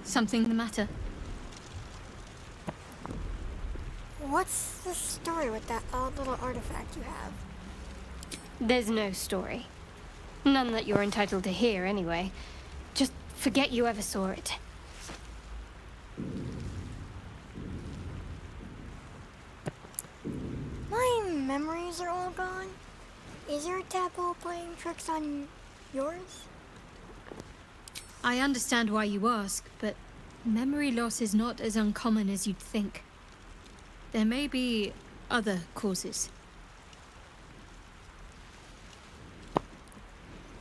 Something the matter? What's the story with that odd little artifact you have? There's no story. None that you're entitled to hear, anyway. Just forget you ever saw it. My memories are all gone. Is your tadpole playing tricks on yours? I understand why you ask, but memory loss is not as uncommon as you'd think. There may be other causes.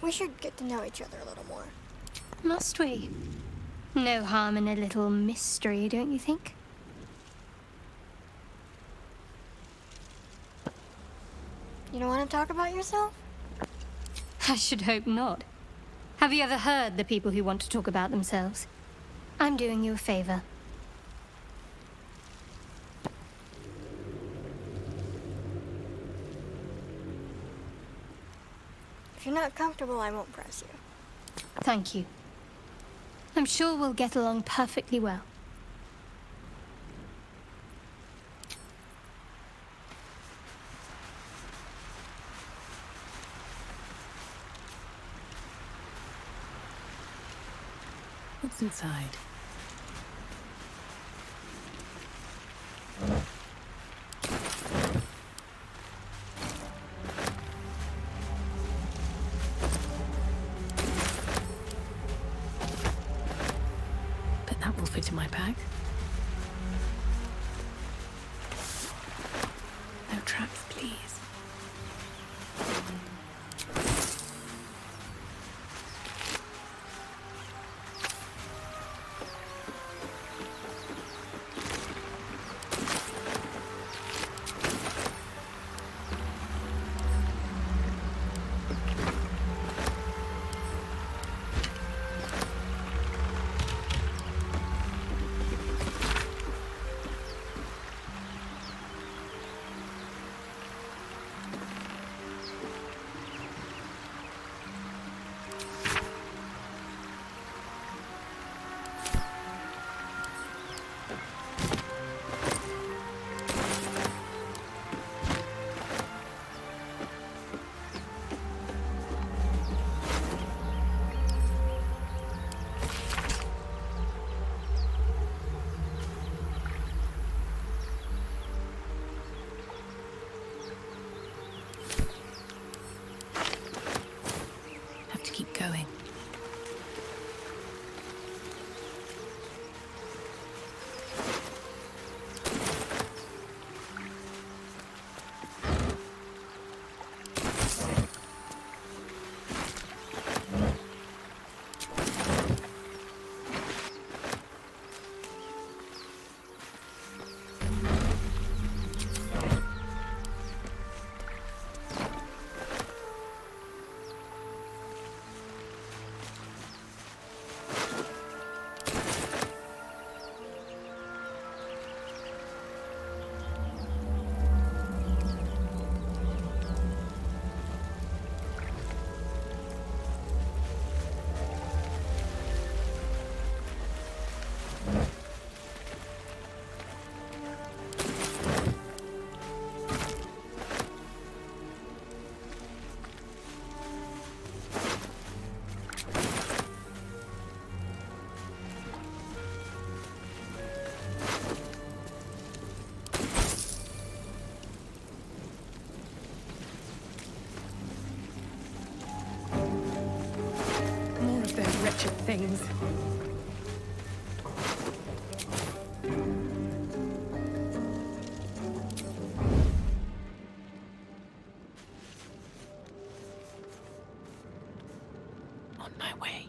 We should get to know each other a little more. Must we? No harm in a little mystery, don't you think? You don't want to talk about yourself? I should hope not. Have you ever heard the people who want to talk about themselves? I'm doing you a favor. If you're not comfortable, I won't press you. Thank you. I'm sure we'll get along perfectly well. What's inside? But that will fit in my bag. No traps, please. Keep going. Wretched things. On my way.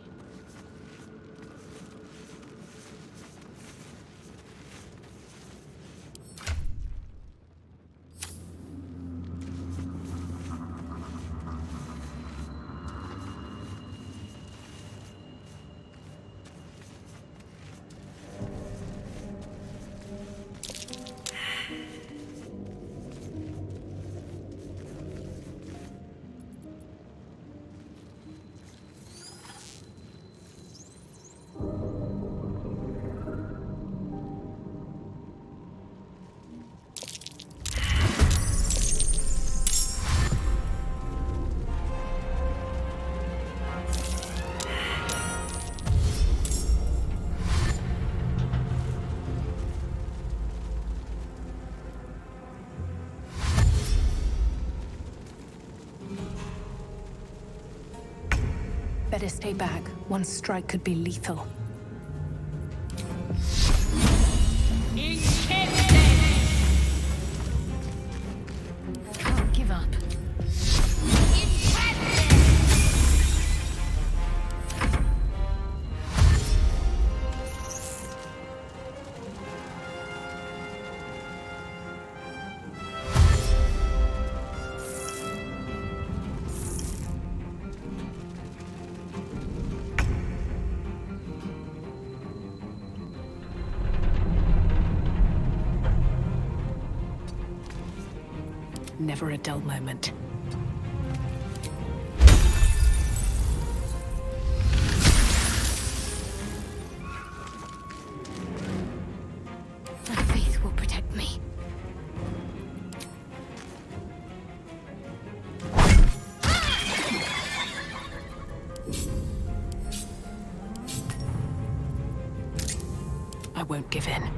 Better stay back. One strike could be lethal. Can't give up. Never a dull moment. My faith will protect me. I won't give in.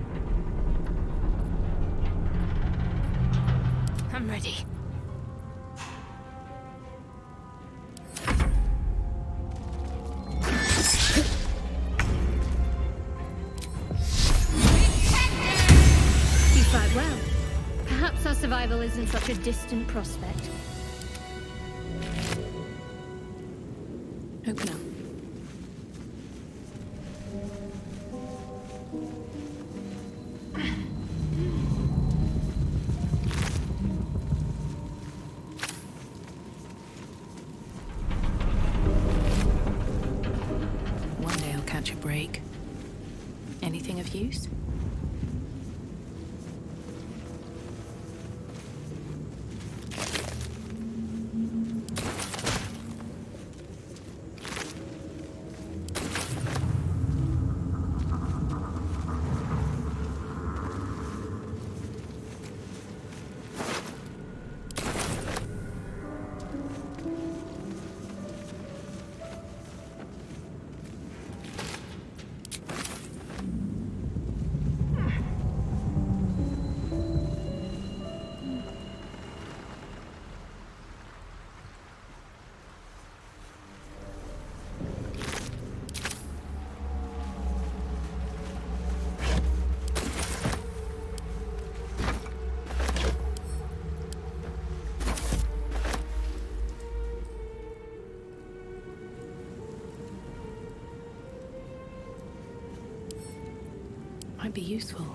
I'm ready. You fight well. Perhaps our survival isn't such a distant prospect. Open up. One day I'll catch a break. Anything of use? Might be useful.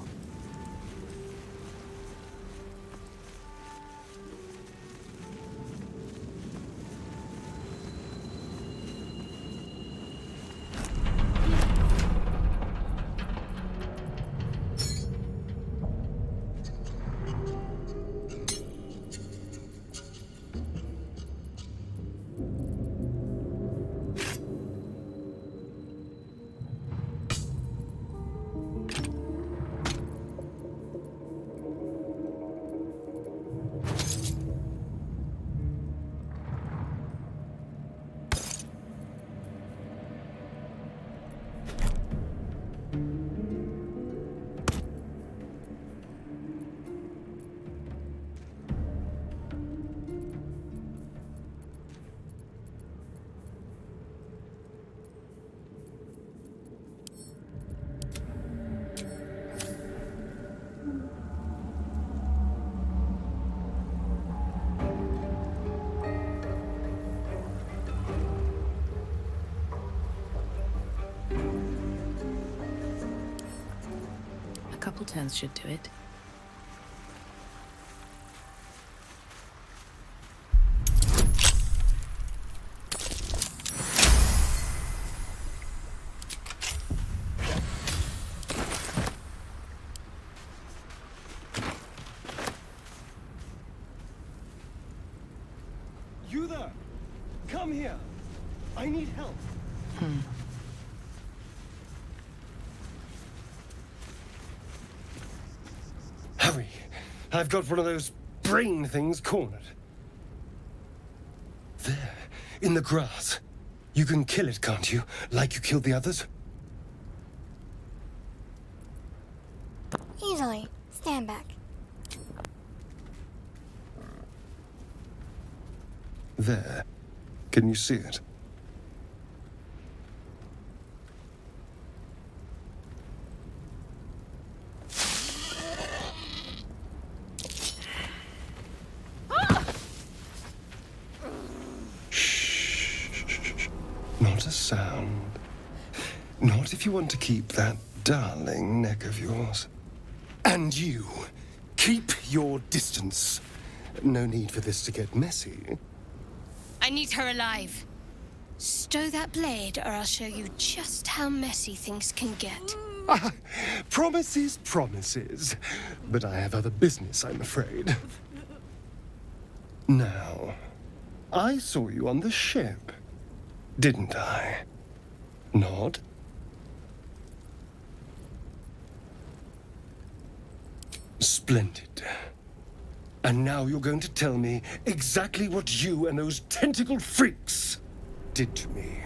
A couple turns should do it. You there! Come here! I need help! Hurry! I've got one of those brain things cornered. There, in the grass. You can kill it, can't you? Like you killed the others? Easily. Stand back. There. Can you see it? Not a sound. Not if you want to keep that darling neck of yours. And you, keep your distance. No need for this to get messy. I need her alive. Stow that blade, or I'll show you just how messy things can get. Promises, promises. But I have other business, I'm afraid. Now, I saw you on the ship, didn't I? Nod? Splendid. And now you're going to tell me exactly what you and those tentacled freaks did to me.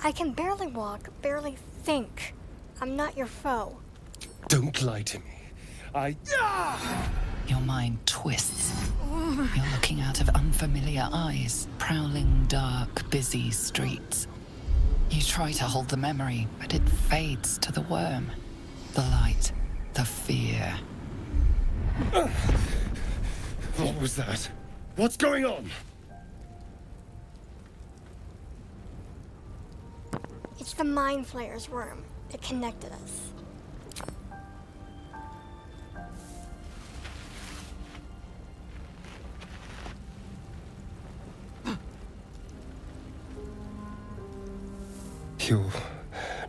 I can barely walk, barely think. I'm not your foe. Don't lie to me. Your mind twists. You're looking out of unfamiliar eyes, prowling dark, busy streets. You try to hold the memory, but it fades to the worm. The light, the fear. What was that? What's going on? It's the Mind Flayer's worm. It connected us. You're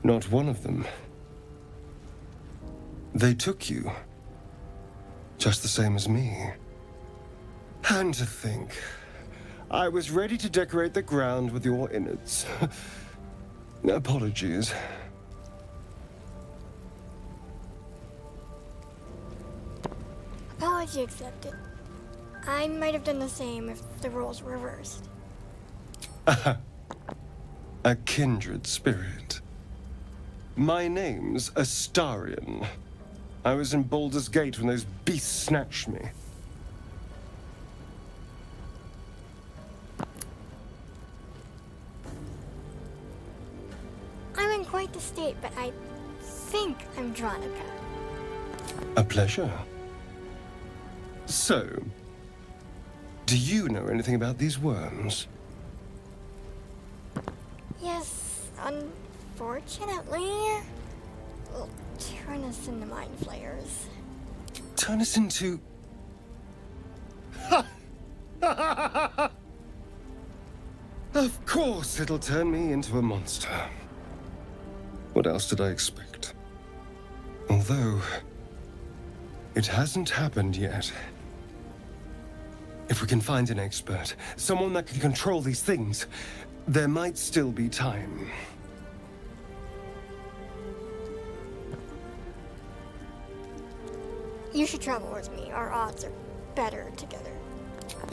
not one of them. They took you. Just the same as me. And to think, I was ready to decorate the ground with your innards. Apologies. Apology accepted. I might have done the same if the roles were reversed. A kindred spirit. My name's Astarion. I was in Baldur's Gate when those beasts snatched me. I'm in quite the state, but I think I'm Dronica. A pleasure. So, do you know anything about these worms? Yes, unfortunately. Will turn us into Mind Flayers. Turn us into... Of course it'll turn me into a monster. What else did I expect? Although, it hasn't happened yet. If we can find an expert, someone that can control these things, there might still be time. You should travel with me. Our odds are better together.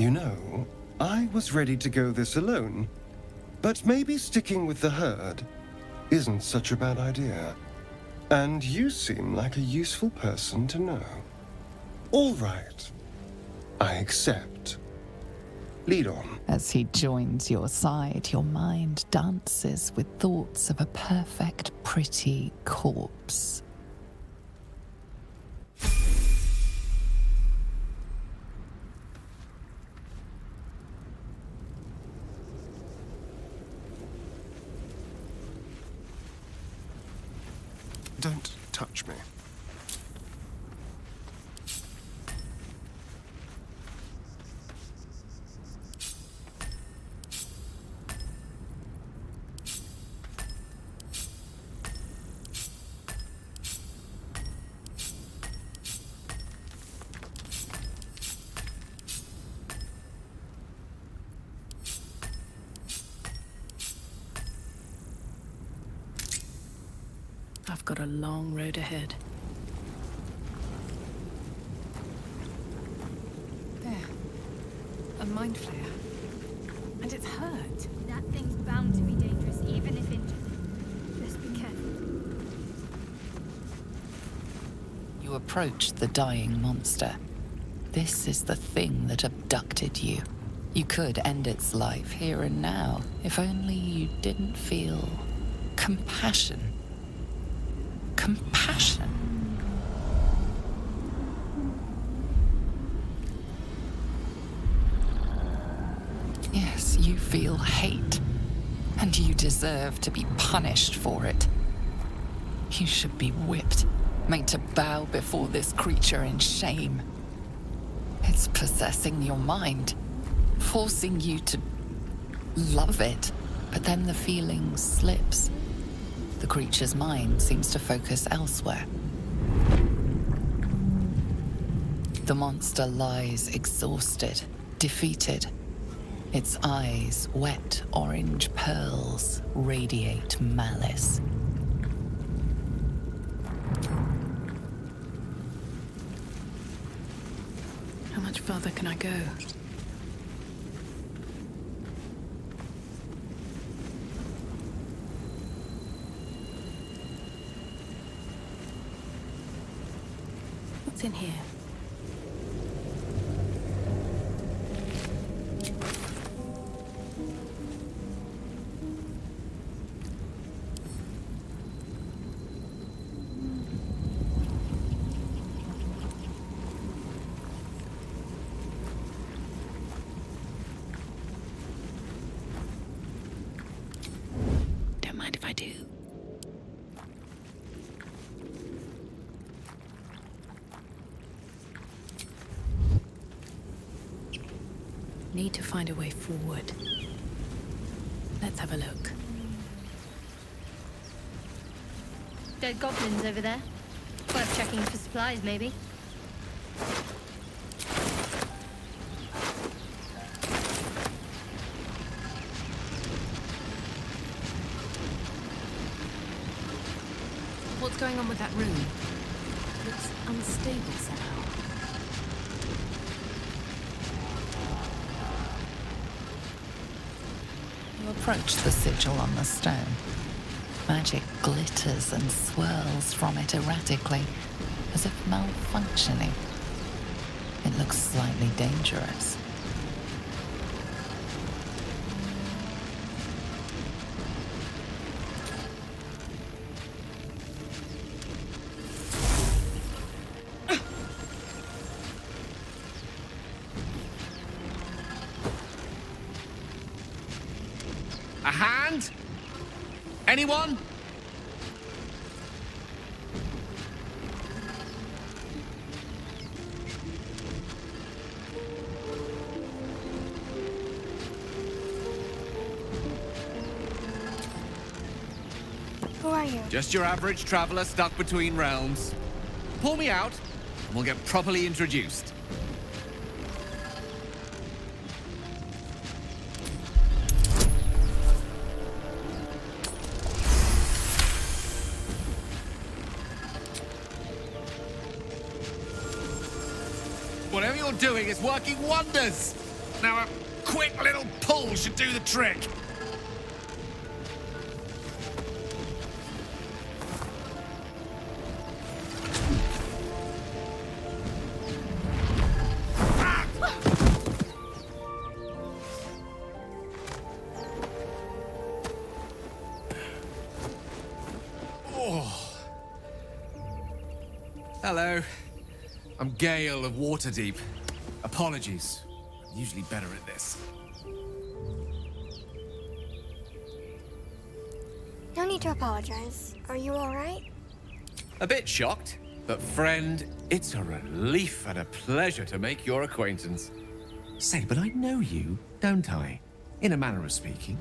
You know, I was ready to go this alone, but maybe sticking with the herd isn't such a bad idea. And you seem like a useful person to know. All right. I accept. Lead on. As he joins your side, your mind dances with thoughts of a perfect, pretty corpse. Don't touch me. I've got a long road ahead. There. A mind flayer. And it's hurt. That thing's bound to be dangerous, even if injured. Just be careful. You approach the dying monster. This is the thing that abducted you. You could end its life here and now, if only you didn't feel compassion. Compassion. You feel hate, and you deserve to be punished for it. You should be whipped, made to bow before this creature in shame. It's possessing your mind, forcing you to love it, but then the feeling slips. The creature's mind seems to focus elsewhere. The monster lies exhausted, defeated. Its eyes, wet orange pearls, radiate malice. How much further can I go? What's in here? Don't mind if I do. Need to find a way forward. Let's have a look. Dead goblins over there. Worth checking for supplies, maybe. What's going on with that room? Looks unstable somehow. You approach the sigil on the stone. Magic glitters and swirls from it erratically, as if malfunctioning. It looks slightly dangerous. A hand? Anyone? Who are you? Just your average traveler stuck between realms. Pull me out, and we'll get properly introduced. Whatever you're doing is working wonders! Now a quick little pull should do the trick. Hello. I'm Gale of Waterdeep. Apologies. I'm usually better at this. No need to apologize. Are you alright? A bit shocked, but friend, it's a relief and a pleasure to make your acquaintance. Say, but I know you, don't I? In a manner of speaking.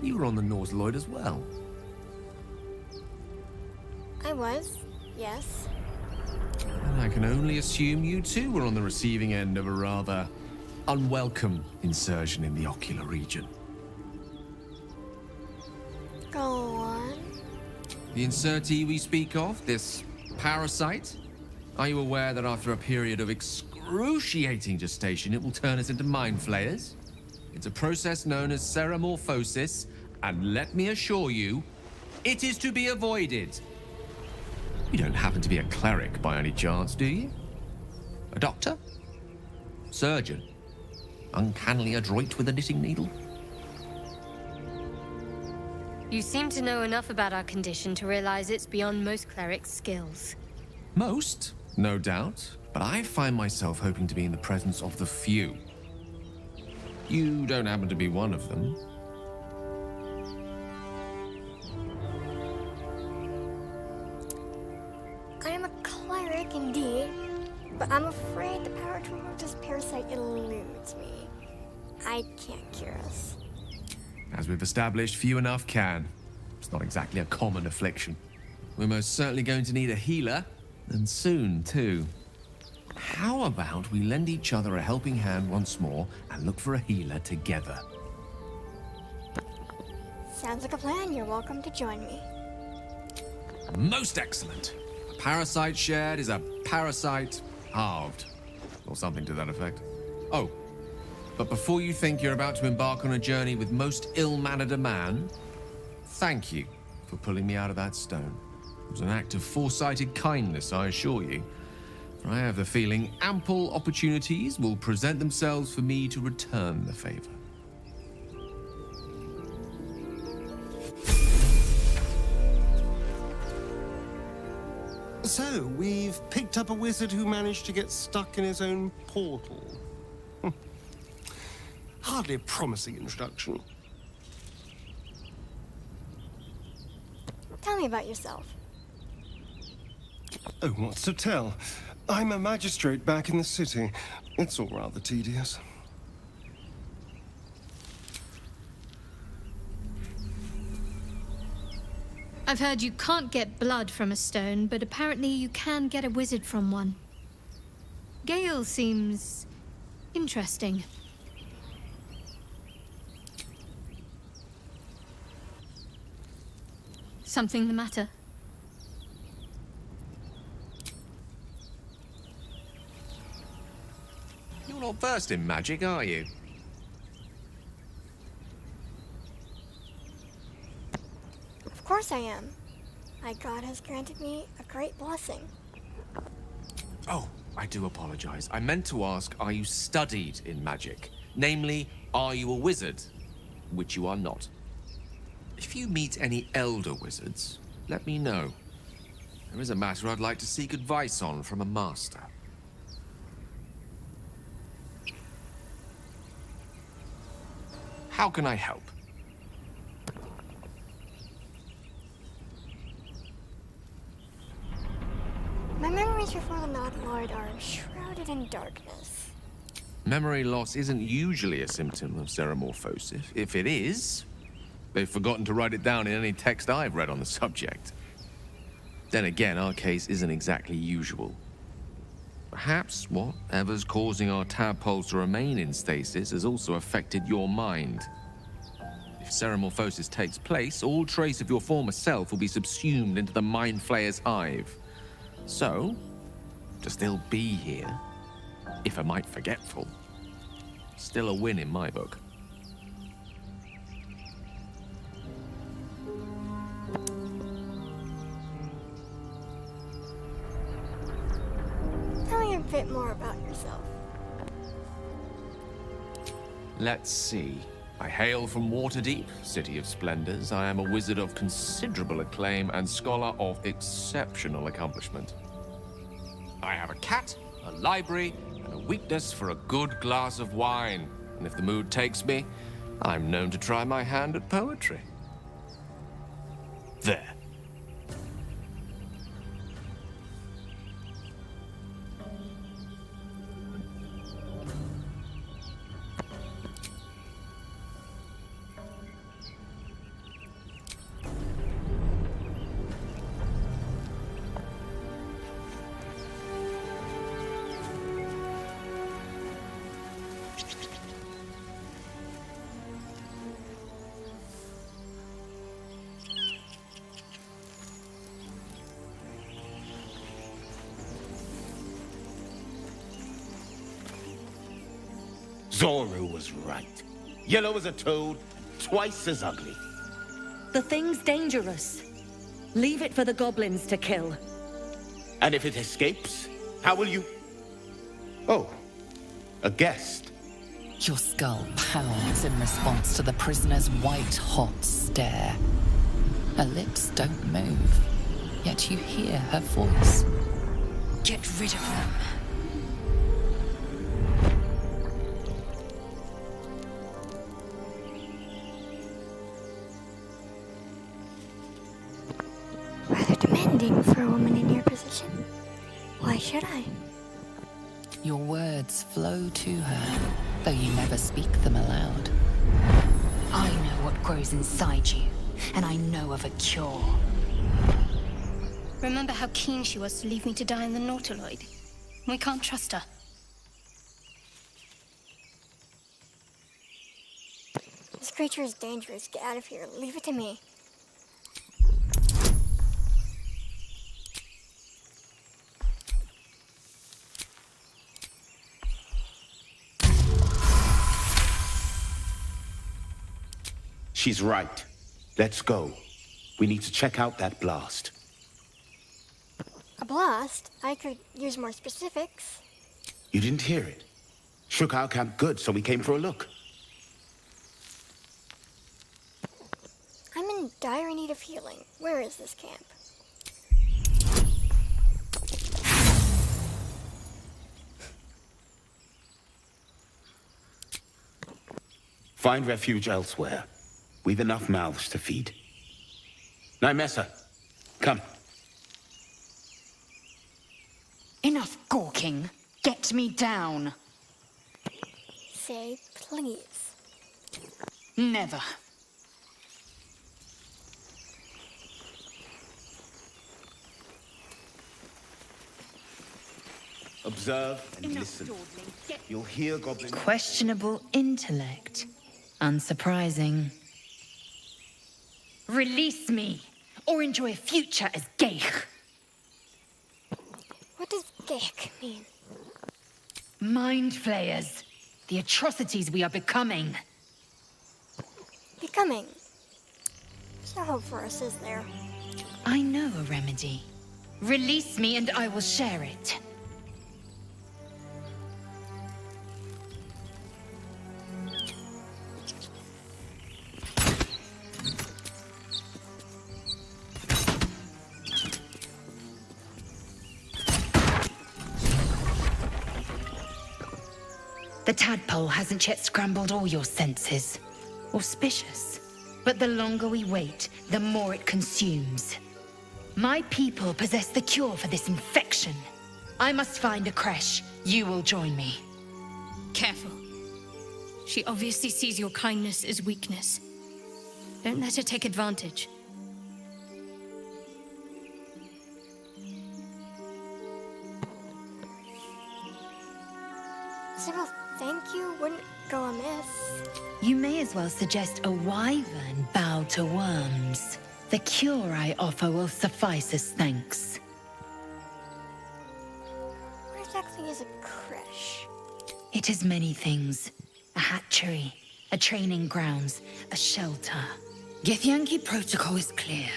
You were on the Nautiloid as well. I was, yes. And I can only assume you too were on the receiving end of a rather unwelcome insertion in the ocular region. Go on. The insertee we speak of, this parasite, are you aware that after a period of excruciating gestation, it will turn us into mind flayers? It's a process known as ceramorphosis, and let me assure you, it is to be avoided. You don't happen to be a cleric by any chance, do you? A doctor? Surgeon? Uncannily adroit with a knitting needle? You seem to know enough about our condition to realize it's beyond most clerics' skills. Most, no doubt, but I find myself hoping to be in the presence of the few. You don't happen to be one of them. I am a cleric indeed, but I'm afraid the power to remove this parasite eludes me. I can't cure us. As we've established, few enough can. It's not exactly a common affliction. We're most certainly going to need a healer, and soon, too. How about we lend each other a helping hand once more and look for a healer together? Sounds like a plan. You're welcome to join me. Most excellent. A parasite shared is a parasite halved. Or something to that effect. Oh, but before you think you're about to embark on a journey with most ill-mannered a man, thank you for pulling me out of that stone. It was an act of foresighted kindness, I assure you. For I have the feeling ample opportunities will present themselves for me to return the favor. So, we've picked up a wizard who managed to get stuck in his own portal. Hardly a promising introduction. Tell me about yourself. Oh, what's to tell? I'm a magistrate back in the city. It's all rather tedious. I've heard you can't get blood from a stone, but apparently you can get a wizard from one. Gale seems interesting. Something the matter? You're not versed in magic, are you? Of course I am. My god has granted me a great blessing. Oh, I do apologize. I meant to ask, are you studied in magic? Namely, are you a wizard? Which you are not. If you meet any elder wizards, let me know. There is a matter I'd like to seek advice on from a master. How can I help? My memories before the Night Lord are shrouded in darkness. Memory loss isn't usually a symptom of ceremorphosis. If it is, they've forgotten to write it down in any text I've read on the subject. Then again, our case isn't exactly usual. Perhaps whatever's causing our tadpoles to remain in stasis has also affected your mind. If ceremorphosis takes place, all trace of your former self will be subsumed into the Mind Flayer's hive. So, to still be here, if a mite forgetful, still a win in my book. Tell me a bit more about yourself. Let's see. I hail from Waterdeep, City of Splendors. I am a wizard of considerable acclaim and scholar of exceptional accomplishment. I have a cat, a library, and a weakness for a good glass of wine. And if the mood takes me, I'm known to try my hand at poetry. There. Zoru was right. Yellow as a toad, twice as ugly. The thing's dangerous. Leave it for the goblins to kill. And if it escapes, how will you... Oh, a guest. Your skull pounds in response to the prisoner's white-hot stare. Her lips don't move, yet you hear her voice. Get rid of them. for a woman in your position. Why should I? Your words flow to her, though you never speak them aloud. I know what grows inside you, and I know of a cure. Remember how keen she was to leave me to die in the Nautiloid? We can't trust her. This creature is dangerous. Get out of here. Leave it to me. She's right. Let's go. We need to check out that blast. A blast? I could use more specifics. You didn't hear it. Shook our camp good, so we came for a look. I'm in dire need of healing. Where is this camp? Find refuge elsewhere. We've enough mouths to feed. Nymessa, come. Enough gawking. Get me down. Say please. Never. Observe and listen. You'll hear goblins. Questionable intellect. Unsurprising. Release me, or enjoy a future as Geich. What does Geik mean? Mind flayers. The atrocities we are becoming. Becoming. There's no hope for us, is there? I know a remedy. Release me and I will share it. The tadpole hasn't yet scrambled all your senses. Auspicious. But the longer we wait, the more it consumes. My people possess the cure for this infection. I must find a creche. You will join me. Careful. She obviously sees your kindness as weakness. Don't let her take advantage. Simple thank you wouldn't go amiss. You may as well suggest a wyvern bow to worms. The cure I offer will suffice as thanks. What exactly is a creche? It is many things. A hatchery, a training grounds, a shelter. Githyanki protocol is clear.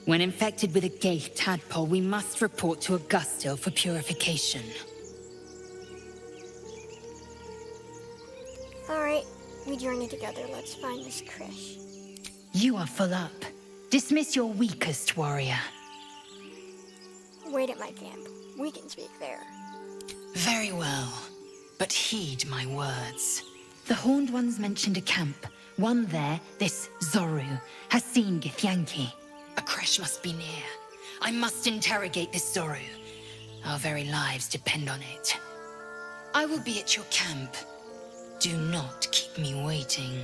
When infected with a Geich tadpole, we must report to Augustil for purification. Alright, we journey together. Let's find this creche. You are full up. Dismiss your weakest warrior. Wait at my camp. We can speak there. Very well, but heed my words. The Horned Ones mentioned a camp. One there, this Zoru, has seen Githyanki. A creche must be near. I must interrogate this Zoru. Our very lives depend on it. I will be at your camp. Do not keep me waiting.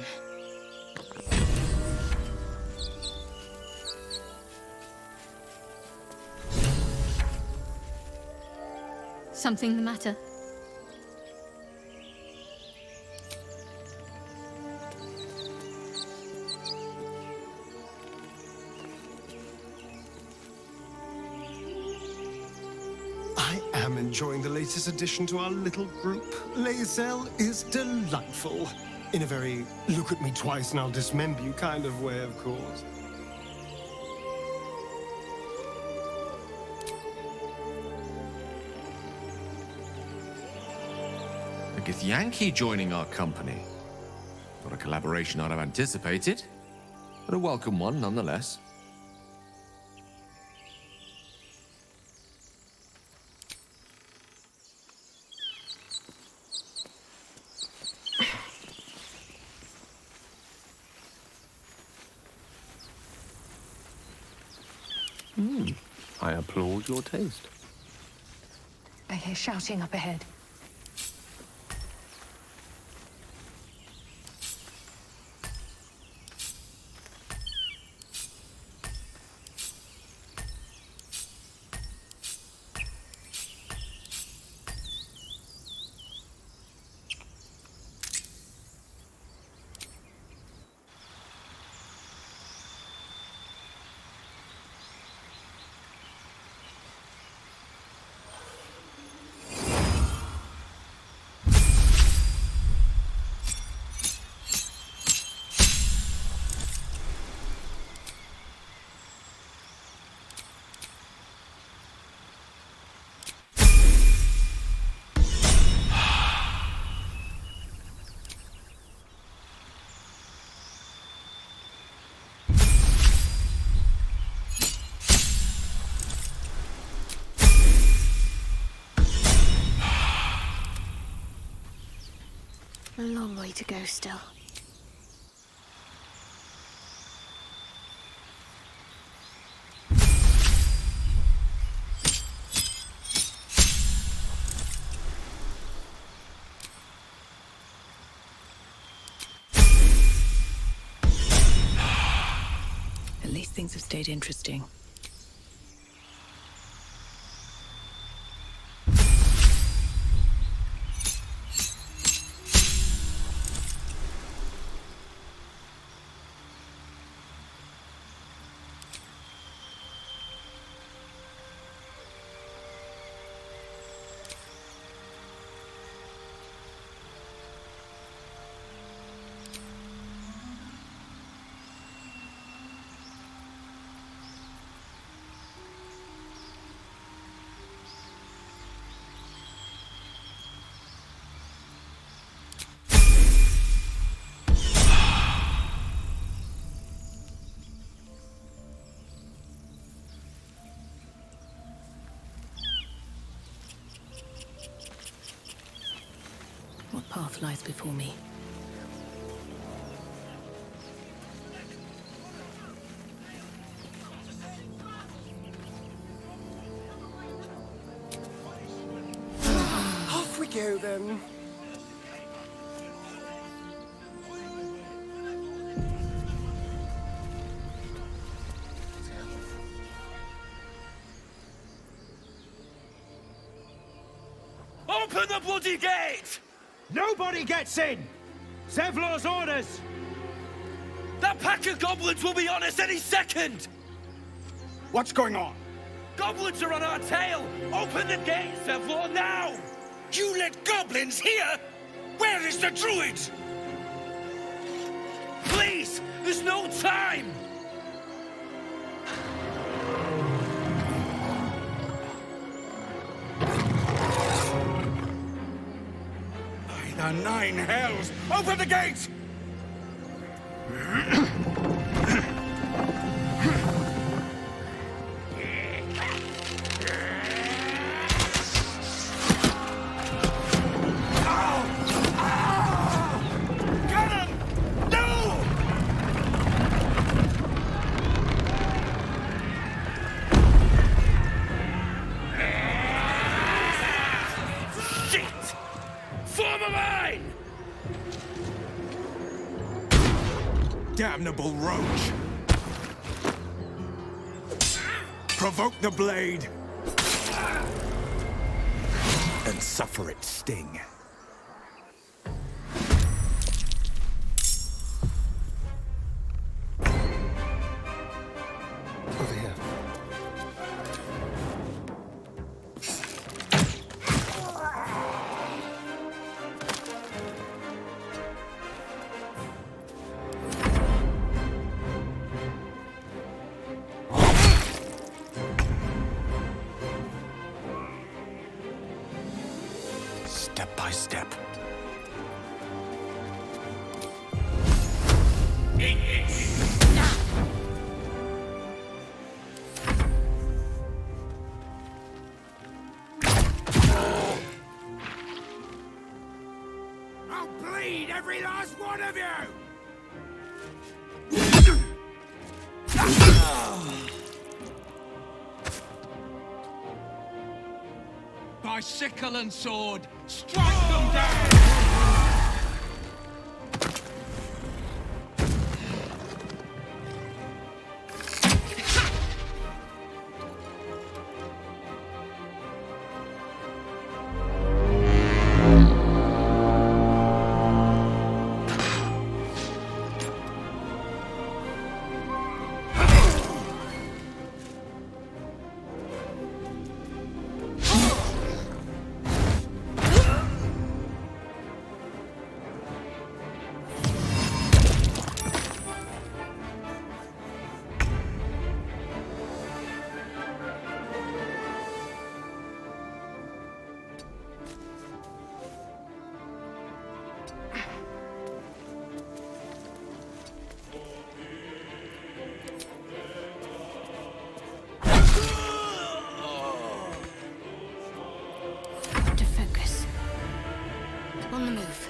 Something the matter? I am enjoying the latest addition to our little group. Lae'zel is delightful. In a very look at me twice and I'll dismember you kind of way, of course. A Githyanki joining our company. Not a collaboration I'd have anticipated, but a welcome one nonetheless. I applaud your taste. I hear shouting up ahead. A long way to go still. At least things have stayed interesting. What path lies before me? Off we go then. Open the bloody gate! Nobody gets in! Zevlor's orders! That pack of goblins will be on us any second! What's going on? Goblins are on our tail! Open the gate, Zevlor, now! You let goblins here? Where is the druid? Please! There's no time! By the nine hells! Open the gate! Damnable roach! Provoke the blade and suffer its sting. Over here. Step by step. I'll bleed every last one of you! sickle and sword. Strike them down! To focus. On the move.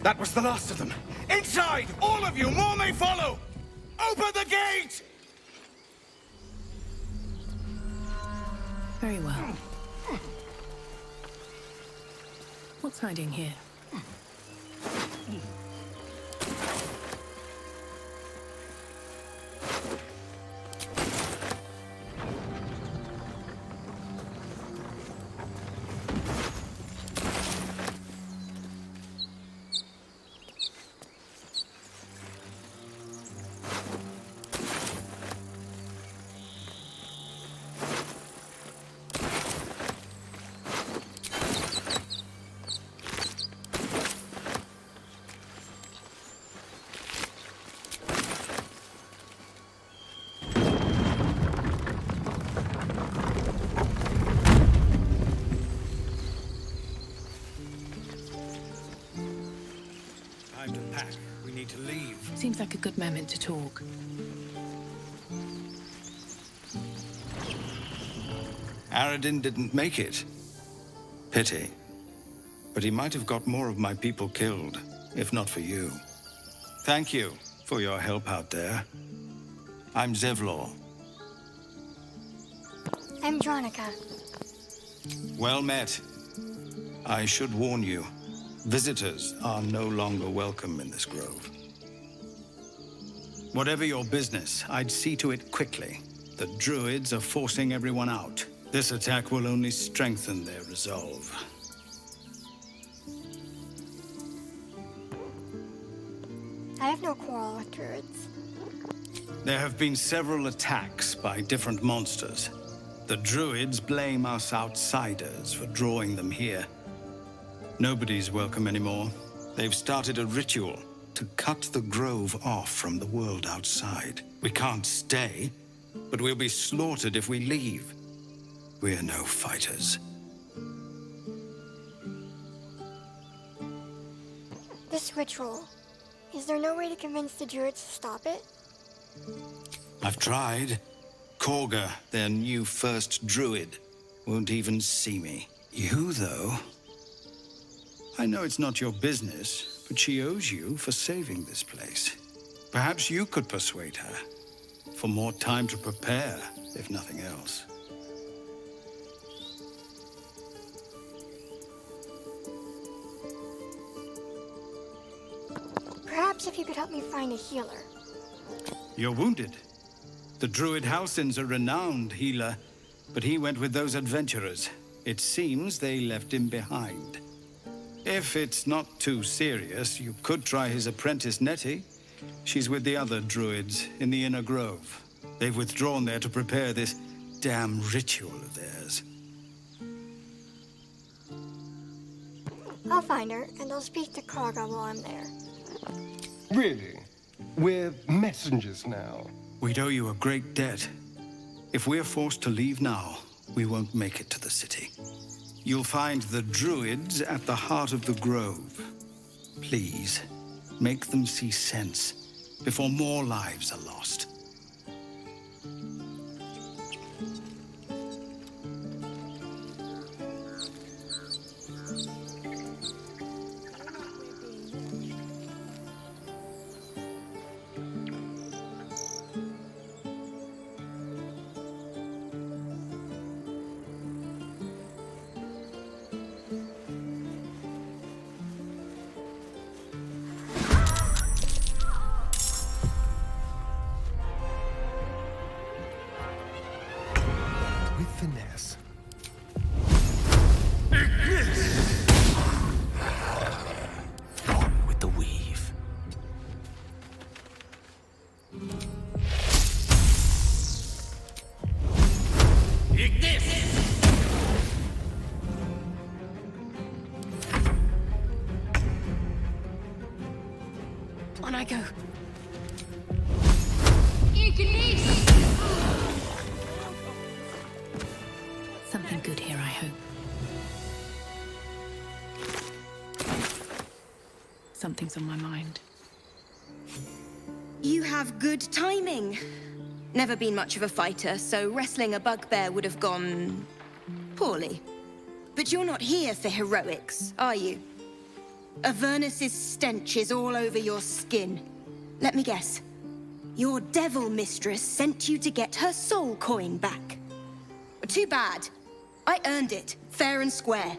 That was the last of them. Inside! All of you! More may follow! Open the gate! Very well. What's hiding here? Time to pack. We need to leave. Seems like a good moment to talk. Aradin didn't make it. Pity. But he might have got more of my people killed, if not for you. Thank you for your help out there. I'm Zevlor. I'm Dronica. Well met. I should warn you, visitors are no longer welcome in this grove. Whatever your business, I'd see to it quickly. The druids are forcing everyone out. This attack will only strengthen their resolve. I have no quarrel with druids. There have been several attacks by different monsters. The Druids blame us outsiders for drawing them here. Nobody's welcome anymore. They've started a ritual to cut the grove off from the world outside. We can't stay, but we'll be slaughtered if we leave. We're no fighters. This ritual, is there no way to convince the Druids to stop it? I've tried. Korga, their new first druid, won't even see me. You, though... I know it's not your business, but she owes you for saving this place. Perhaps you could persuade her. For more time to prepare, if nothing else. Perhaps if you could help me find a healer. You're wounded. The druid Halsin's a renowned healer, but he went with those adventurers. It seems they left him behind. If it's not too serious, you could try his apprentice Nettie. She's with the other druids in the Inner Grove. They've withdrawn there to prepare this damn ritual of theirs. I'll find her, and I'll speak to Korga while I'm there. Really? We're messengers now. We'd owe you a great debt. If we're forced to leave now, we won't make it to the city. You'll find the druids at the heart of the grove. Please, make them see sense before more lives are lost. With finesse. On with the weave. On I go. Something good here, I hope. Something's on my mind. You have good timing. Never been much of a fighter, so wrestling a bugbear would have gone... poorly. But you're not here for heroics, are you? Avernus's stench is all over your skin. Let me guess. Your devil mistress sent you to get her soul coin back. Too bad. I earned it, fair and square.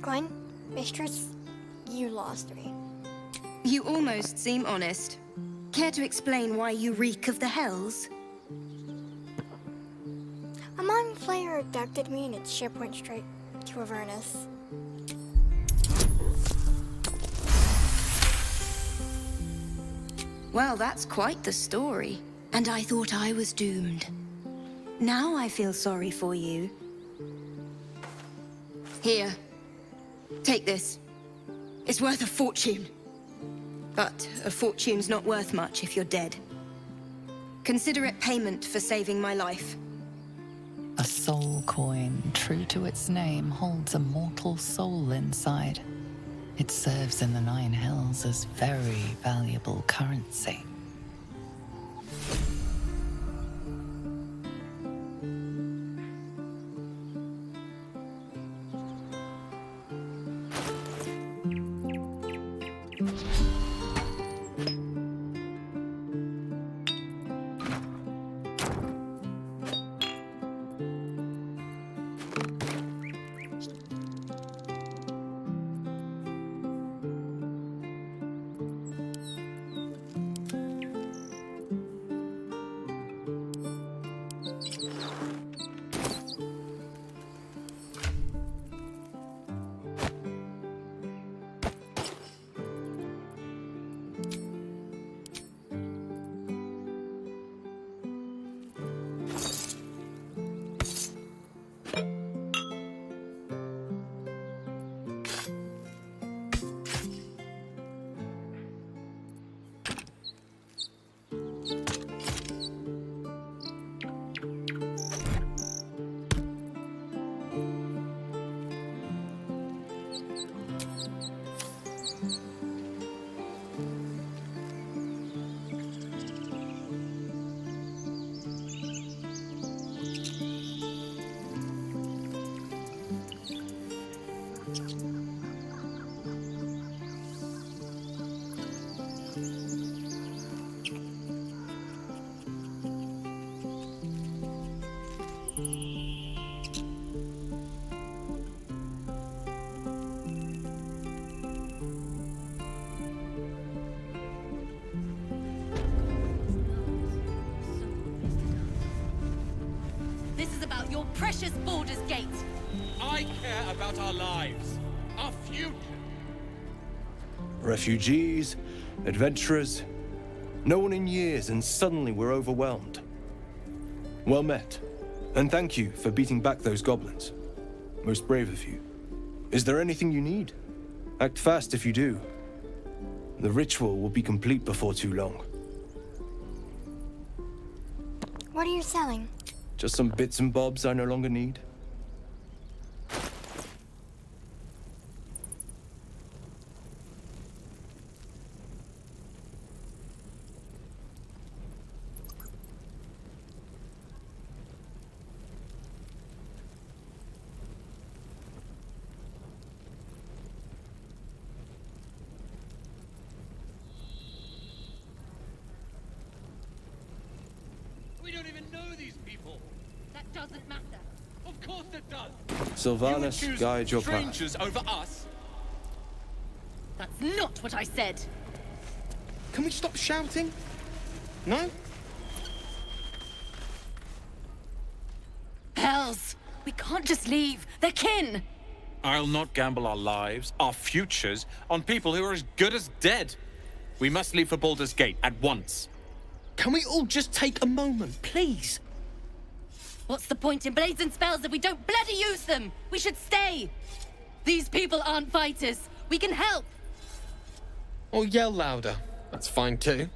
Gwen, mistress, you lost me. You almost seem honest. Care to explain why you reek of the hells? A mind flayer abducted me and its ship went straight to Avernus. Well, that's quite the story. And I thought I was doomed. Now I feel sorry for you. Here. Take this. It's worth a fortune. But a fortune's not worth much if you're dead. Consider it payment for saving my life. A soul coin, true to its name, holds a mortal soul inside. It serves in the Nine Hells as very valuable currency. This is about your precious Baldur's Gate. I care about our lives, our future. Refugees, adventurers, no one in years, and suddenly we're overwhelmed. Well met, and thank you for beating back those goblins. Most brave of you. Is there anything you need? Act fast if you do. The ritual will be complete before too long. What are you selling? Just some bits and bobs I no longer need. We don't even know these people. That doesn't matter. Of course it does. Sylvanas, You would choose guide your path. strangers over us. That's not what I said. Can we stop shouting? No? Hells! We can't just leave. They're kin. I'll not gamble our lives, our futures, on people who are as good as dead. We must leave for Baldur's Gate at once. Can we all just take a moment, please? What's the point in blades and spells if we don't bloody use them? We should stay. These people aren't fighters. We can help. Or yell louder. That's fine too.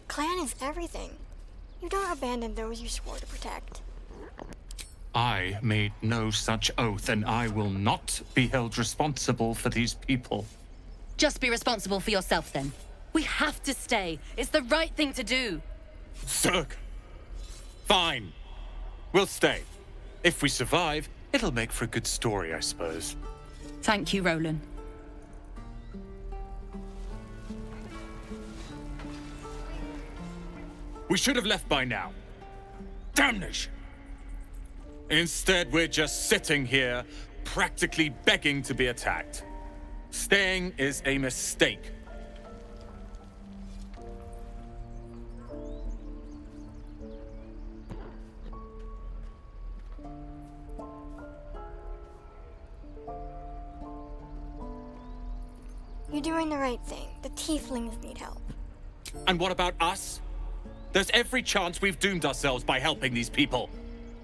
Clan is everything. You don't abandon those you swore to protect. I made no such oath, and I will not be held responsible for these people. Just be responsible for yourself then. We have to stay. It's the right thing to do. Zerg! Fine. We'll stay. If we survive, it'll make for a good story, I suppose. Thank you, Roland. We should have left by now. Damnation! Instead, we're just sitting here, practically begging to be attacked. Staying is a mistake. You're doing the right thing. The tieflings need help. And what about us? There's every chance we've doomed ourselves by helping these people.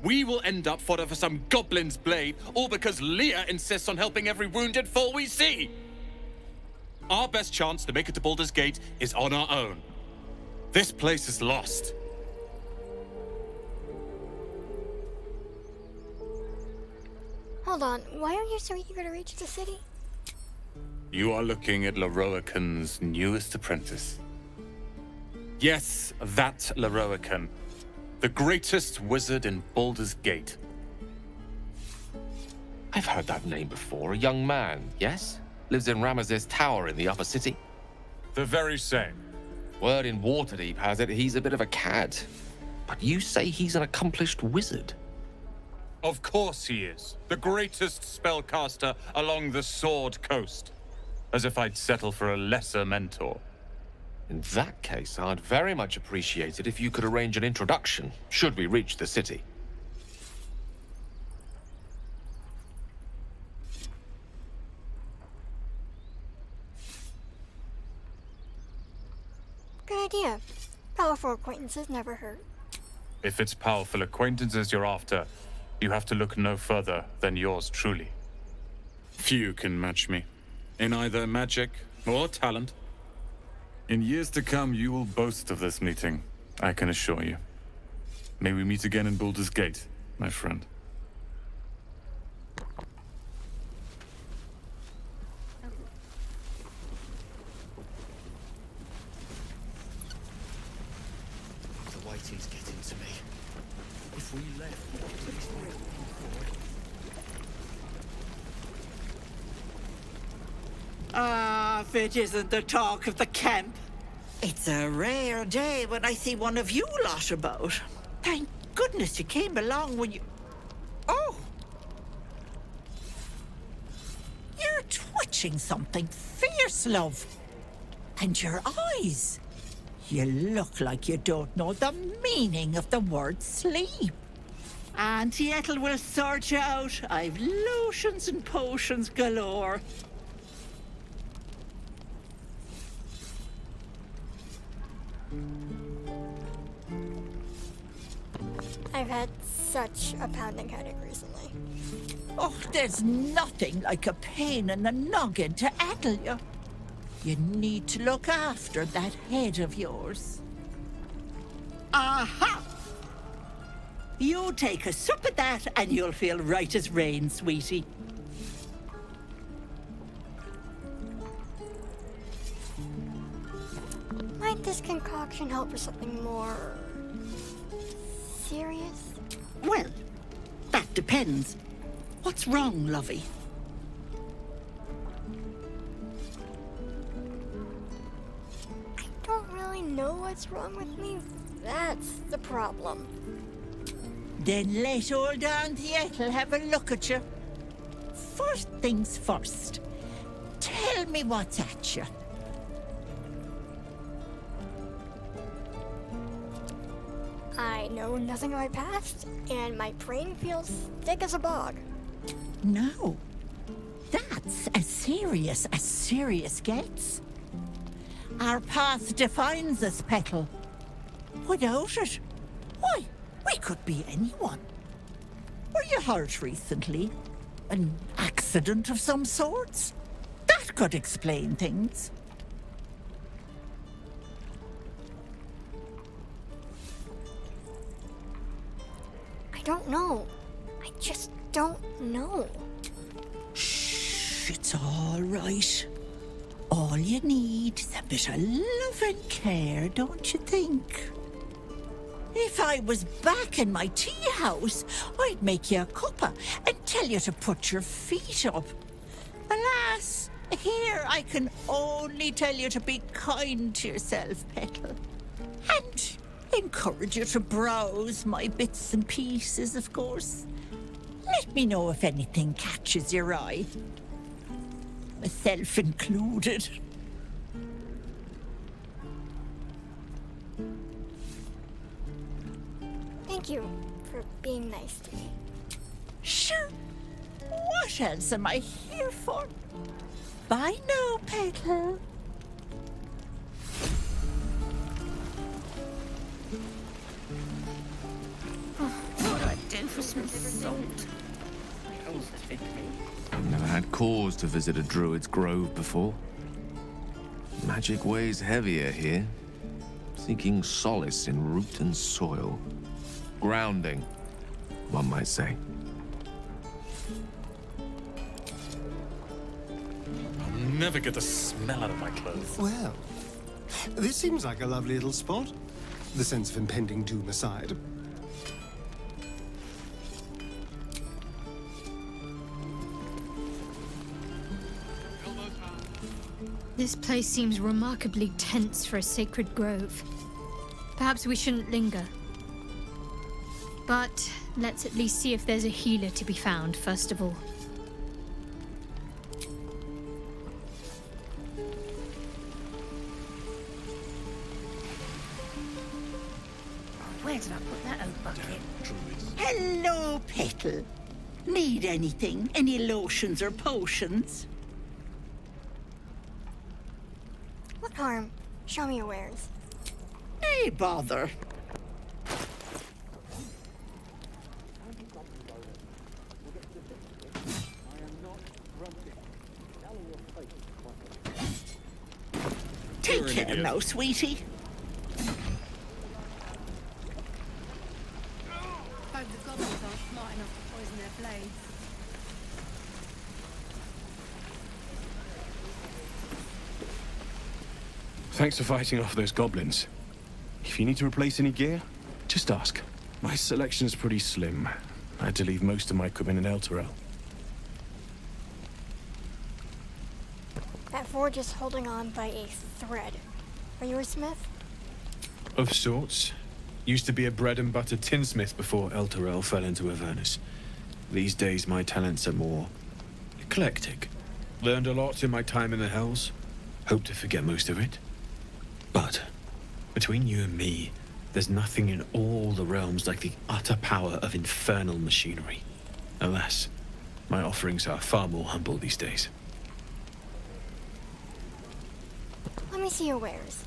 We will end up fodder for some goblin's blade, all because Leah insists on helping every wounded foe we see. Our best chance to make it to Baldur's Gate is on our own. This place is lost. Hold on, why are you so eager to reach the city? You are looking at Leroican's newest apprentice. Yes, that Leroican. The greatest wizard in Baldur's Gate. I've heard that name before. A young man, yes? Lives in Ramaz's tower in the upper city. The very same. Word in Waterdeep has it he's a bit of a cad. But you say he's an accomplished wizard. Of course he is. The greatest spellcaster along the Sword Coast. As if I'd settle for a lesser mentor. In that case, I'd very much appreciate it if you could arrange an introduction, should we reach the city. Good idea. Powerful acquaintances never hurt. If it's powerful acquaintances you're after, you have to look no further than yours truly. Few can match me, in either magic or talent. In years to come, you will boast of this meeting, I can assure you. May we meet again in Baldur's Gate, my friend. The Whitey's getting to me. If we left, please wait forward. Ah, if it isn't the talk of the camp. It's a rare day when I see one of you lot about. Thank goodness you came along when you... Oh! You're twitching something fierce. fierce, love. And your eyes. You look like you don't know the meaning of the word sleep. Auntie Ethel will sort you out. I've lotions and potions galore. I've had such a pounding headache recently. Oh, there's nothing like a pain in the noggin to addle you. You need to look after that head of yours. Aha! You take a sup of that and you'll feel right as rain, sweetie. Might this concoction help for something more serious? Well, that depends. What's wrong, lovey? I don't really know what's wrong with me. That's the problem. Then let old Auntie Ethel have a look at you. First things first. Tell me what's at you. I know nothing of my past, and my brain feels thick as a bog. No. That's as serious gets. Our past defines us, Petal. Without it, why, we could be anyone. Were you hurt recently? An accident of some sorts? That could explain things. I don't know. I just don't know. Shh, it's all right. All you need is a bit of love and care, don't you think? If I was back in my tea house, I'd make you a cuppa and tell you to put your feet up. Alas, here I can only tell you to be kind to yourself, Petal. And encourage you to browse my bits and pieces, of course. Let me know if anything catches your eye. Myself included. Thank you for being nice to me. Sure. What else am I here for? Bye now, Petal. What do I do for some salt? I've never had cause to visit a druid's grove before. Magic weighs heavier here, seeking solace in root and soil. Grounding, one might say. I'll never get the smell out of my clothes. Well, this seems like a lovely little spot. The sense of impending doom aside. This place seems remarkably tense for a sacred grove. Perhaps we shouldn't linger. But let's at least see if there's a healer to be found, first of all. Where did I put that old bucket? Hello, Petal. Need anything? Any lotions or potions? What harm? Show me your wares. Hey, bother. Take care now, sweetie. Hope the goblins aren't smart enough to poison their blades. Thanks for fighting off those goblins. If you need to replace any gear, just ask. My selection's pretty slim. I had to leave most of my equipment in Elturel. That forge is holding on by a thread. Are you a smith? Of sorts. Used to be a bread and butter tinsmith before Elturel fell into Avernus. These days my talents are more eclectic. Learned a lot in my time in the Hells. hope to forget most of it. But between you and me, there's nothing in all the realms like the utter power of infernal machinery. Alas, my offerings are far more humble these days. Let me see your wares.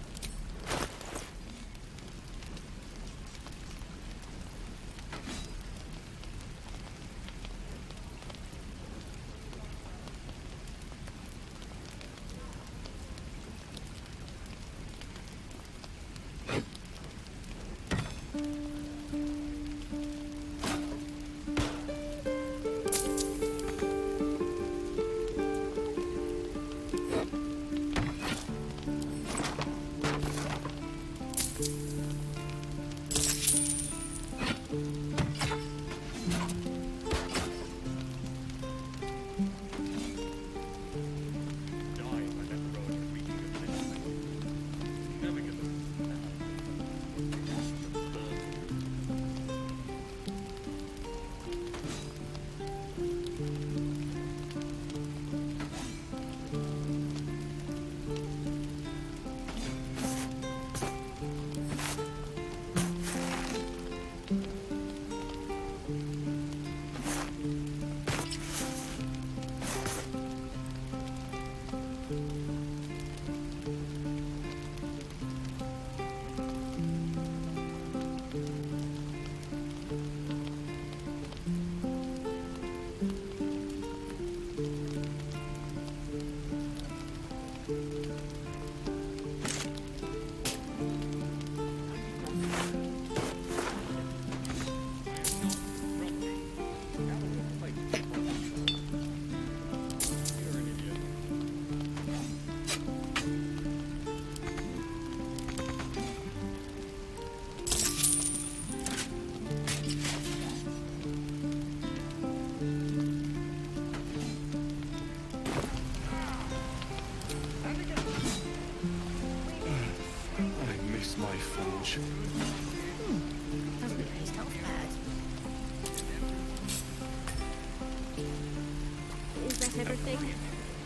Everything.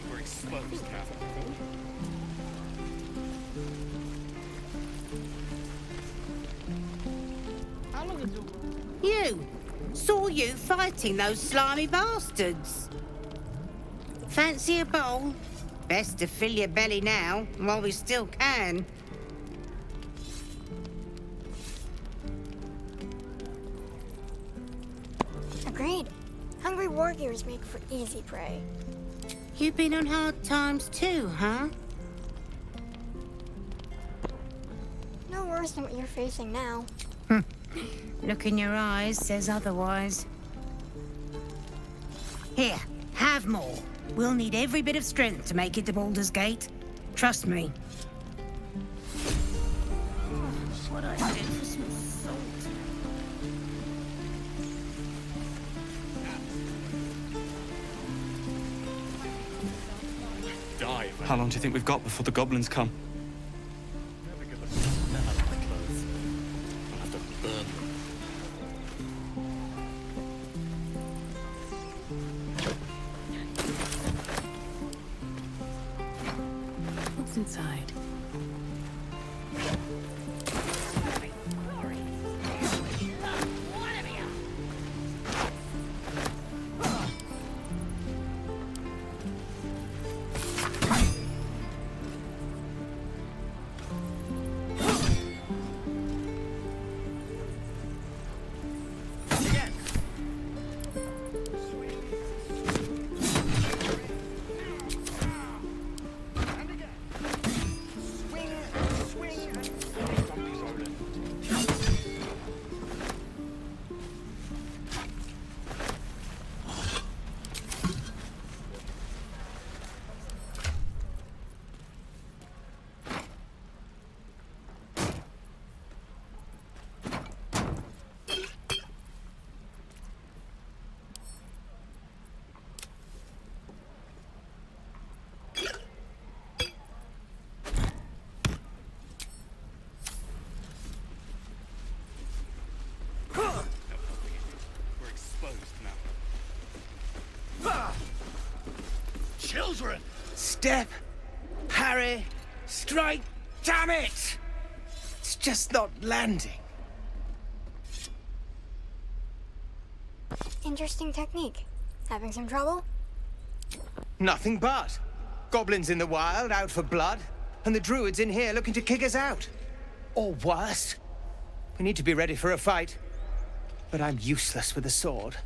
We're exposed, Catherine. You! Saw you fighting those slimy bastards. Fancy a bowl? Best to fill your belly now, while we still can. Agreed. Hungry warriors make for easy prey. You've been on hard times too, huh? No worse than what you're facing now. Look in your eyes says otherwise. Here, have more. We'll need every bit of strength to make it to Baldur's Gate. Trust me. What I did for some salt. How long do you think we've got before the goblins come? What's inside? Children! Step! Harry! Strike! Damn it! It's just not landing. Interesting technique. Having some trouble? Nothing but. Goblins in the wild, out for blood, and the druids in here looking to kick us out. Or worse. We need to be ready for a fight. But I'm useless with a sword.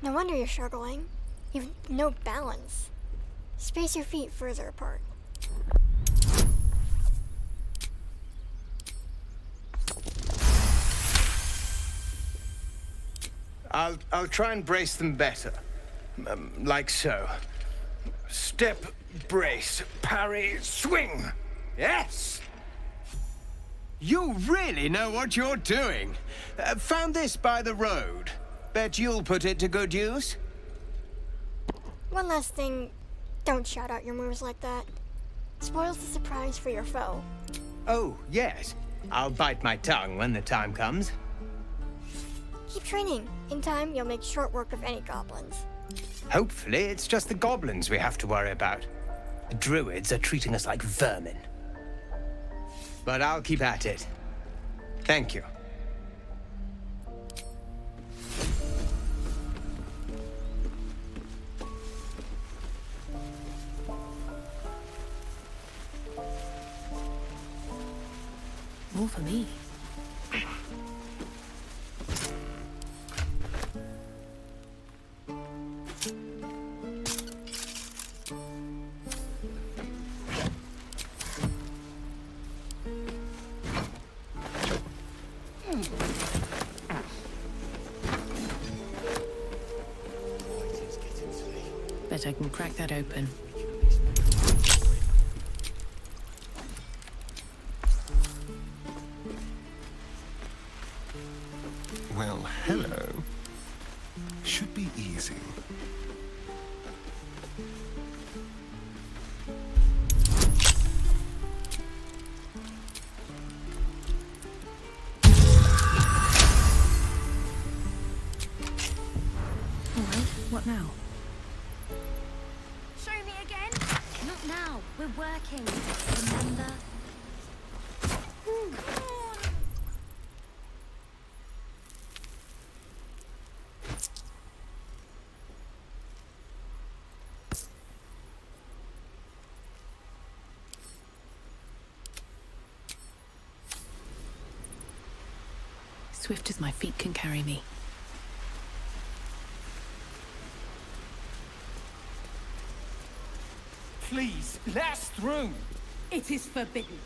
No wonder you're struggling. You've no balance. Space your feet further apart. I'll try and brace them better. Like so. Step, brace, parry, swing. Yes! You really know what you're doing. Found this by the road. Bet you'll put it to good use. One last thing, don't shout out your moves like that. Spoils the surprise for your foe. Oh, yes. I'll bite my tongue when the time comes. Keep training. In time, you'll make short work of any goblins. Hopefully, it's just the goblins we have to worry about. The druids are treating us like vermin. But I'll keep at it. Thank you. More for me. Bet I can crack that open. Well, hello. Should be easy. All right, what now? Show me again? Not now. We're working. Remember? Swift as my feet can carry me. Please, last through. It is forbidden.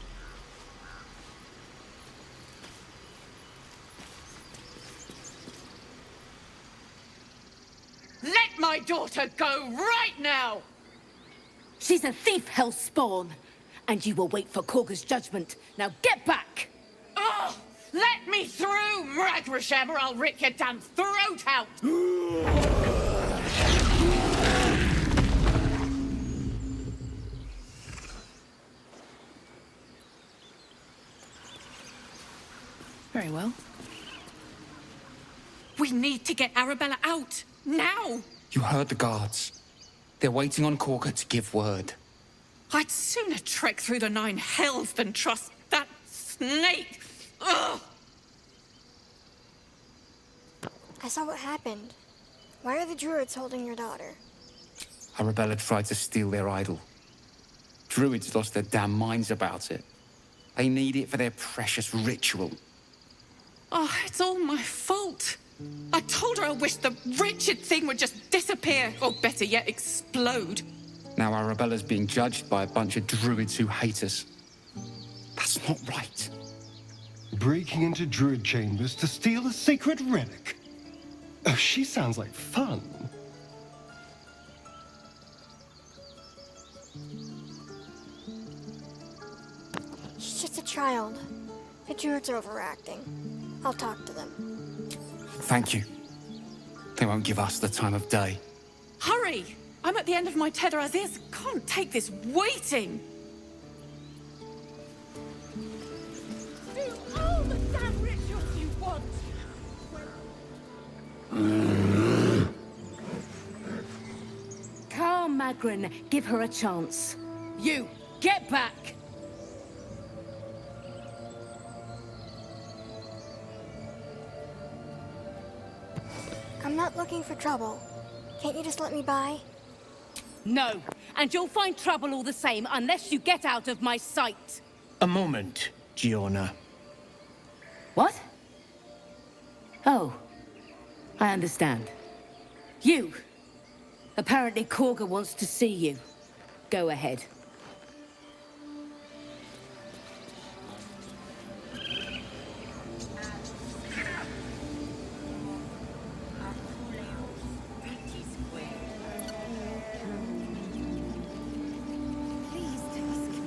Let my daughter go right now! She's a thief, hellspawn, and you will wait for Korga's judgment. Now get back! Oh, let me through, Mragrashem, or I'll rip your damn throat out! Very well. We need to get Arabella out, now! You heard the guards. They're waiting on Korga to give word. I'd sooner trek through the 9 hells than trust that snake! Ugh! I saw what happened. Why are the druids holding your daughter? Arabella tried to steal their idol. Druids lost their damn minds about it. They need it for their precious ritual. Oh, it's all my fault. I told her I wished the wretched thing would just disappear, or better yet, explode. Now Arabella's being judged by a bunch of druids who hate us. That's not right. Breaking into druid chambers to steal a sacred relic. Oh, she sounds like fun. She's just a child. The druids are overacting. I'll talk to them. Thank you. They won't give us the time of day. Hurry! I'm at the end of my tether as is. Can't take this waiting. Do all the damn rituals you want. Magrin. Give her a chance. You, get back! I'm not looking for trouble. Can't you just let me by? No, and you'll find trouble all the same unless you get out of my sight. A moment, Giona. What? Oh, I understand. You! Apparently Korga wants to see you. Go ahead.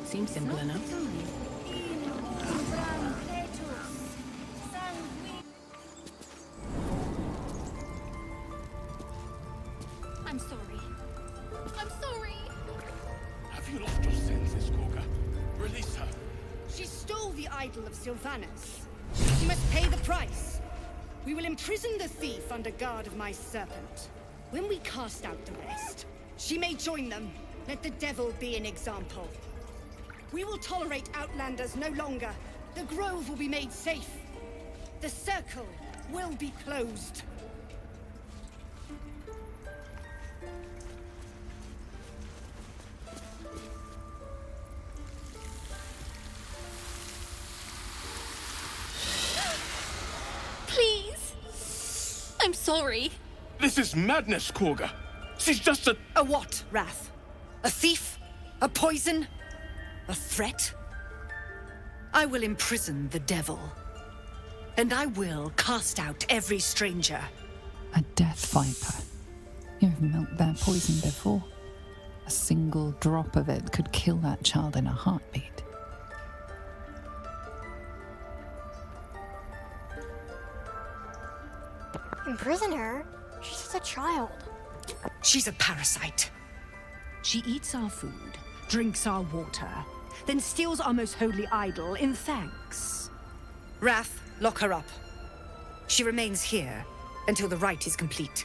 Seems simple enough. I'm sorry. I'm sorry. Have you lost your senses, Korga? Release her. She stole the idol of Sylvanas. She must pay the price. We will imprison the thief under guard of my serpent. When we cast out the rest, she may join them. Let the devil be an example. We will tolerate outlanders no longer. The grove will be made safe. The circle will be closed. Please. I'm sorry. This is madness, Korga. She's just a... A what, Wrath? A thief? A poison? A threat? I will imprison the devil. And I will cast out every stranger. A death viper. You've milked their poison before. A single drop of it could kill that child in a heartbeat. Imprison her? She's just a child. She's a parasite. She eats our food, drinks our water, then steals our most holy idol in thanks. Wrath, lock her up. She remains here until the rite is complete.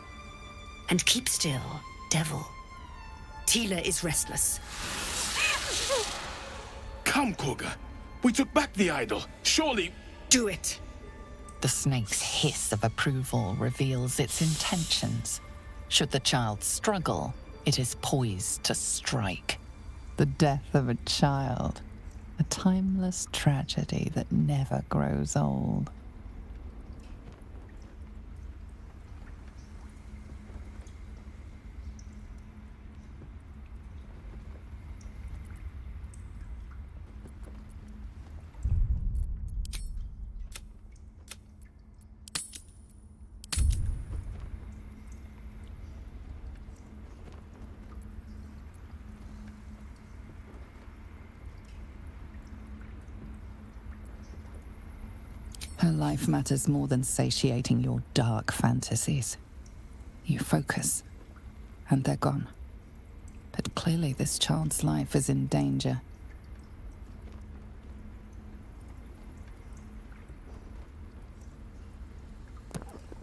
And keep still, devil. Tila is restless. Come, Korga. We took back the idol. Surely... Do it. The snake's hiss of approval reveals its intentions. Should the child struggle, it is poised to strike. The death of a child. A timeless tragedy that never grows old. Her life matters more than satiating your dark fantasies. You focus, and they're gone. But clearly this child's life is in danger.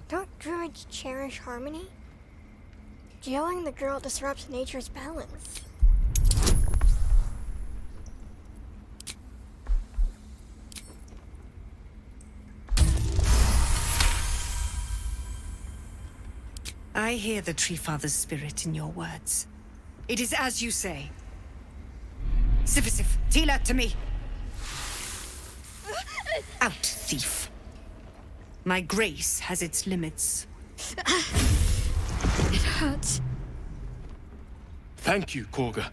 Don't druids cherish harmony? Jailing the girl disrupts nature's balance. I hear the Tree Father's spirit in your words. It is as you say. Sifisif, Tila, to me! Out, thief. My grace has its limits. It hurts. Thank you, Korga.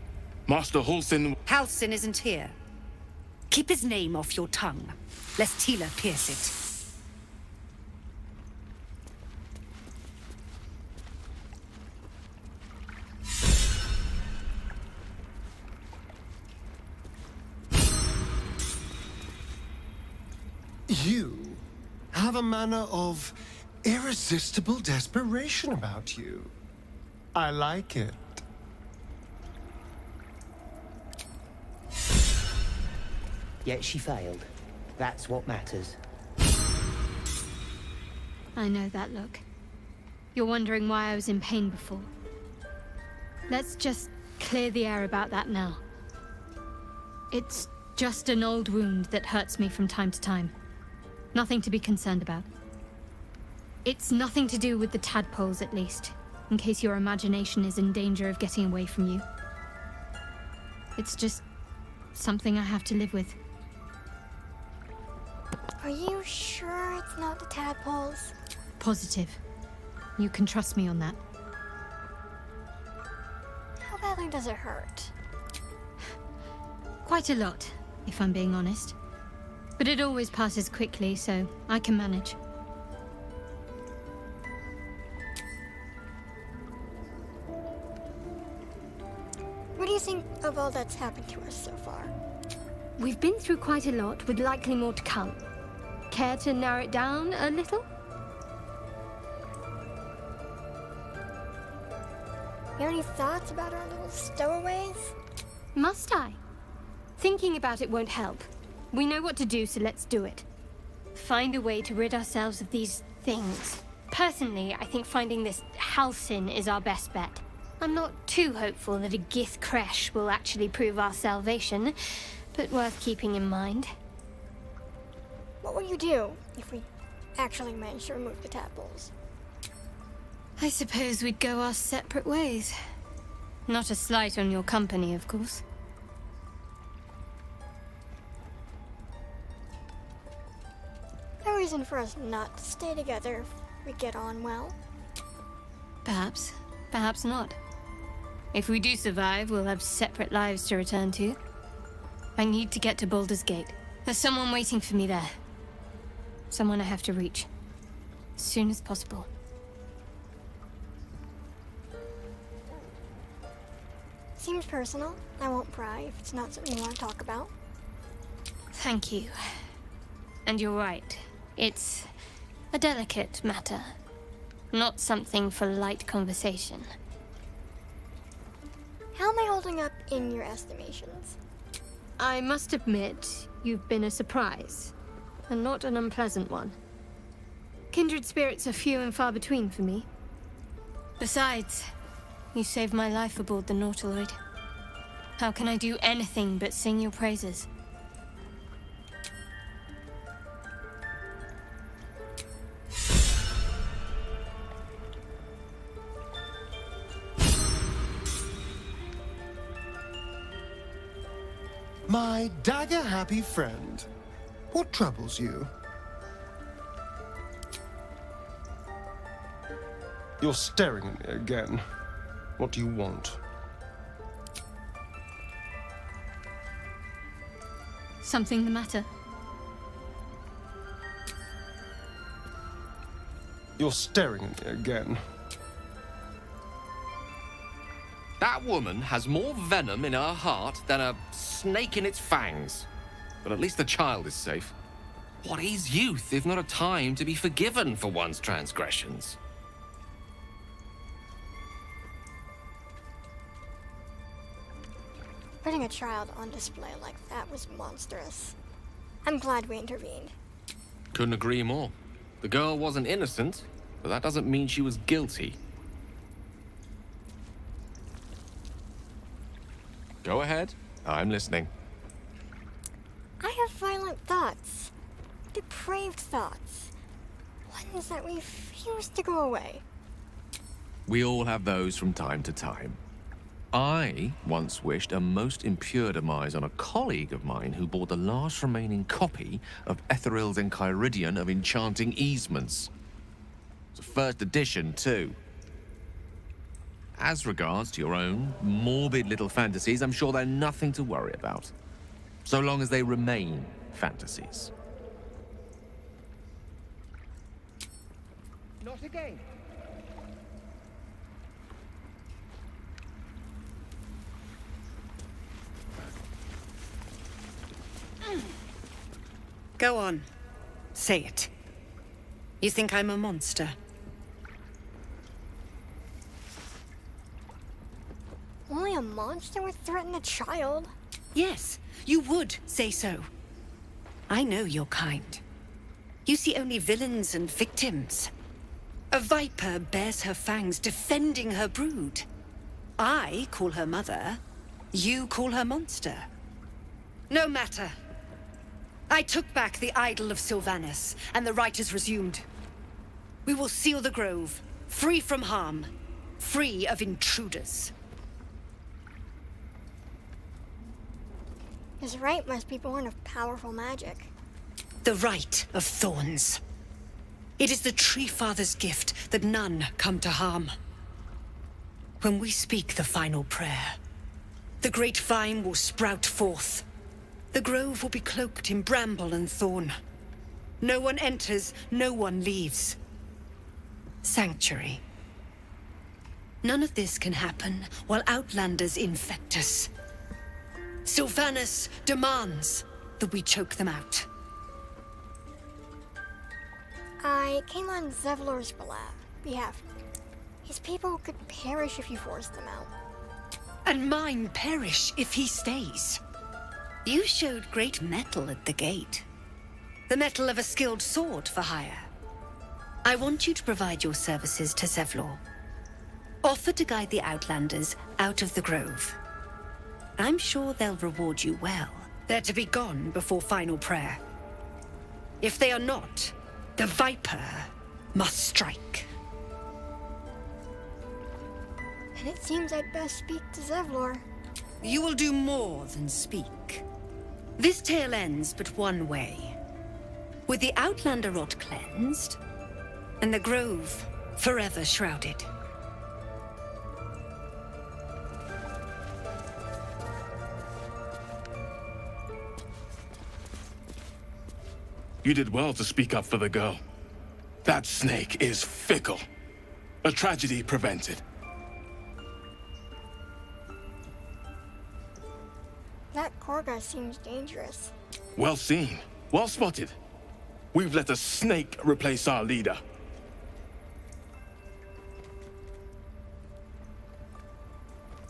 Master Halsin... Halsin isn't here. Keep his name off your tongue, lest Tila pierce it. You have a manner of irresistible desperation about you. I like it. Yet she failed. That's what matters. I know that look. You're wondering why I was in pain before. Let's just clear the air about that now. It's just an old wound that hurts me from time to time. Nothing to be concerned about. It's nothing to do with the tadpoles, at least, in case your imagination is in danger of getting away from you. It's just something I have to live with. Are you sure it's not the tadpoles? Positive. You can trust me on that. How badly does it hurt? Quite a lot, if I'm being honest. But it always passes quickly, so I can manage. What do you think of all that's happened to us so far? We've been through quite a lot, with likely more to come. Care to narrow it down a little? You have any thoughts about our little stowaways? Must I? Thinking about it won't help. We know what to do, so let's do it. Find a way to rid ourselves of these things. Personally, I think finding this Halcyon is our best bet. I'm not too hopeful that a Gith crash will actually prove our salvation, but worth keeping in mind. What would you do if we actually managed to remove the tadpoles? I suppose we'd go our separate ways. Not a slight on your company, of course. No reason for us not to stay together if we get on well. Perhaps. Perhaps not. If we do survive, we'll have separate lives to return to. I need to get to Baldur's Gate. There's someone waiting for me there. Someone I have to reach. As soon as possible. Seems personal. I won't pry if it's not something you want to talk about. Thank you. And you're right. It's a delicate matter. Not something for light conversation. How am I holding up in your estimations? I must admit, you've been a surprise. And not an unpleasant one. Kindred spirits are few and far between for me. Besides, you saved my life aboard the Nautiloid. How can I do anything but sing your praises? My dagger-happy friend. What troubles you? You're staring at me again. What do you want? Something the matter? You're staring at me again. That woman has more venom in her heart than a snake in its fangs. But at least the child is safe. What is youth if not a time to be forgiven for one's transgressions? Putting a child on display like that was monstrous. I'm glad we intervened. Couldn't agree more. The girl wasn't innocent, but that doesn't mean she was guilty. Go ahead. I'm listening. I have violent thoughts. Depraved thoughts. Ones that refuse to go away. We all have those from time to time. I once wished a most impure demise on a colleague of mine who bought the last remaining copy of Etheril's Enchiridion of Enchanting Easements. It's a first edition, too. As regards to your own morbid little fantasies, I'm sure they're nothing to worry about. So long as they remain fantasies. Not again. Go on. Say it. You think I'm a monster? Only a monster would threaten a child. Yes, you would say so. I know your kind. You see only villains and victims. A viper bears her fangs defending her brood. I call her mother, you call her monster. No matter. I took back the idol of Sylvanas, and the rite is resumed. We will seal the grove, free from harm, free of intruders. His rite must be born of powerful magic. The rite of thorns. It is the Tree Father's gift that none come to harm. When we speak the final prayer, the great vine will sprout forth. The grove will be cloaked in bramble and thorn. No one enters, no one leaves. Sanctuary. None of this can happen while Outlanders infect us. Sylvanas demands that we choke them out. I came on Zevlor's behalf. His people could perish if you forced them out. And mine perish if he stays. You showed great mettle at the gate. The mettle of a skilled sword for hire. I want you to provide your services to Zevlor. Offer to guide the Outlanders out of the grove. I'm sure they'll reward you well. They're to be gone before final prayer. If they are not, the Viper must strike. And it seems I'd best speak to Zevlor. You will do more than speak. This tale ends but one way. With the Outlander rot cleansed, and the grove forever shrouded. You did well to speak up for the girl. That snake is fickle. A tragedy prevented. That Korga seems dangerous. Well seen. Well spotted. We've let a snake replace our leader.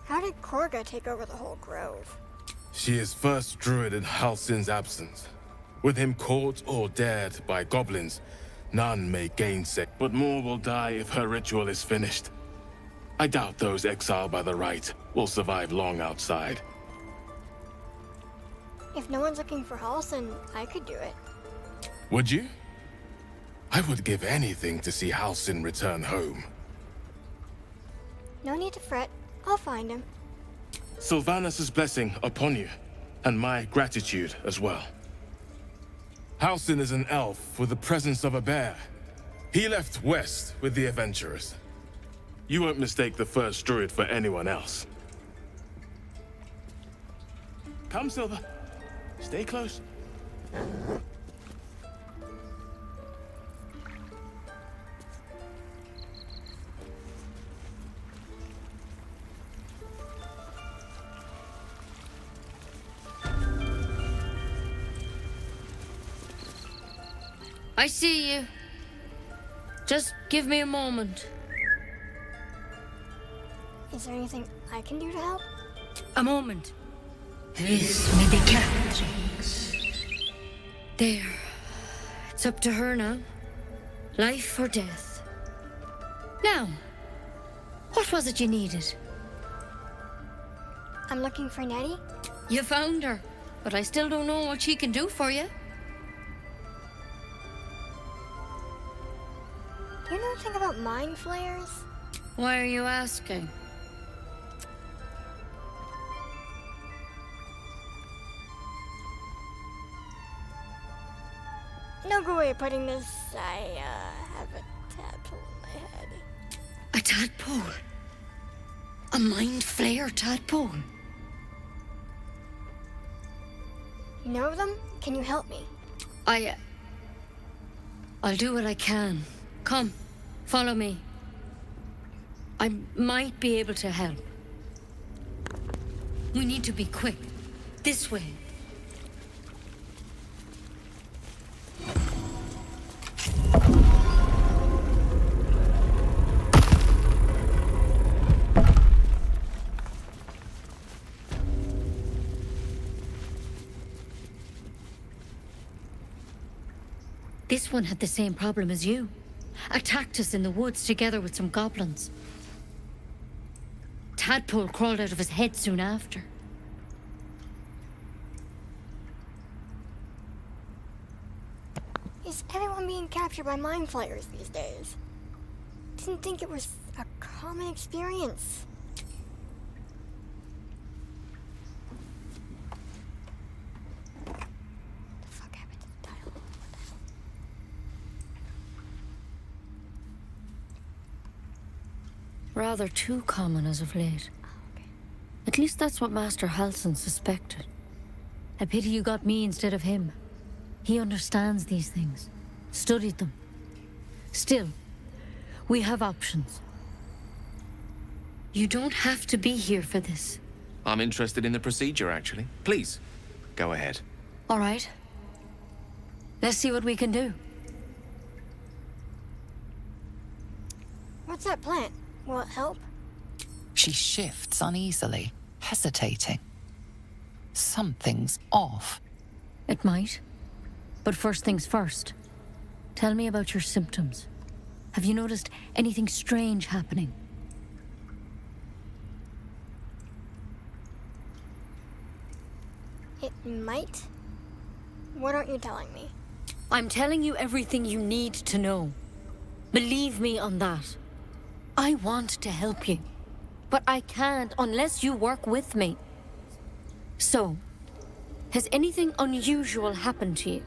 How did Korga take over the whole grove? She is first druid in Halsin's absence. With him caught or dared by goblins, none may gainsay. But more will die if her ritual is finished. I doubt those exiled by the rite will survive long outside. If no one's looking for Halsin, I could do it. Would you? I would give anything to see Halsin return home. No need to fret. I'll find him. Sylvanas' blessing upon you, and my gratitude as well. Halsin is an elf with the presence of a bear. He left west with the adventurers. You won't mistake the first druid for anyone else. Come, Silver. Stay close. I see you. Just give me a moment. Is there anything I can do to help? A moment. This may be Catherine's. There. It's up to her now. Life or death. Now, what was it you needed? I'm looking for Nettie. You found her, but I still don't know what she can do for you. You know anything about mind flayers? Why are you asking? No good way of putting this. I have a tadpole in my head. A tadpole? A mind flayer tadpole? You know of them? Can you help me? I'll do what I can. Come, follow me. I might be able to help. We need to be quick. This way. This one had the same problem as you. Attacked us in the woods together with some goblins. tadpole crawled out of his head soon after. Is everyone being captured by mind flayers these days? Didn't think it was a common experience. Rather too common as of late. At least that's what Master Halsin suspected. A pity you got me instead of him. He understands these things, studied them. Still, we have options. You don't have to be here for this. I'm interested in the procedure, actually. Please, go ahead. All right. Let's see what we can do. What's that plant? Will it help? She shifts uneasily, hesitating. Something's off. It might. But first things first. Tell me about your symptoms. Have you noticed anything strange happening? It might? What aren't you telling me? I'm telling you everything you need to know. Believe me on that. I want to help you, but I can't unless you work with me. So, has anything unusual happened to you?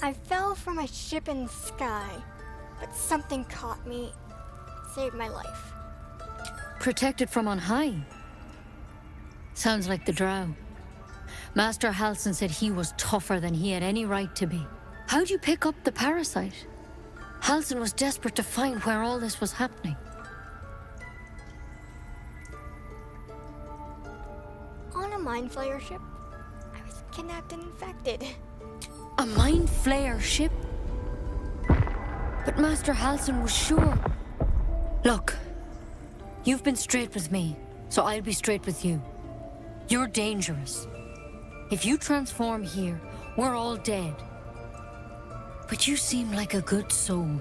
I fell from a ship in the sky, but something caught me, saved my life. Protected from on high? Sounds like the drow. Master Halsin said he was tougher than he had any right to be. How'd you pick up the parasite? Halsin was desperate to find where all this was happening. On a mind flayer ship, I was kidnapped and infected. A mind flayer ship? But Master Halsin was sure. Look, you've been straight with me, so I'll be straight with you. You're dangerous. If you transform here, we're all dead. But you seem like a good soul.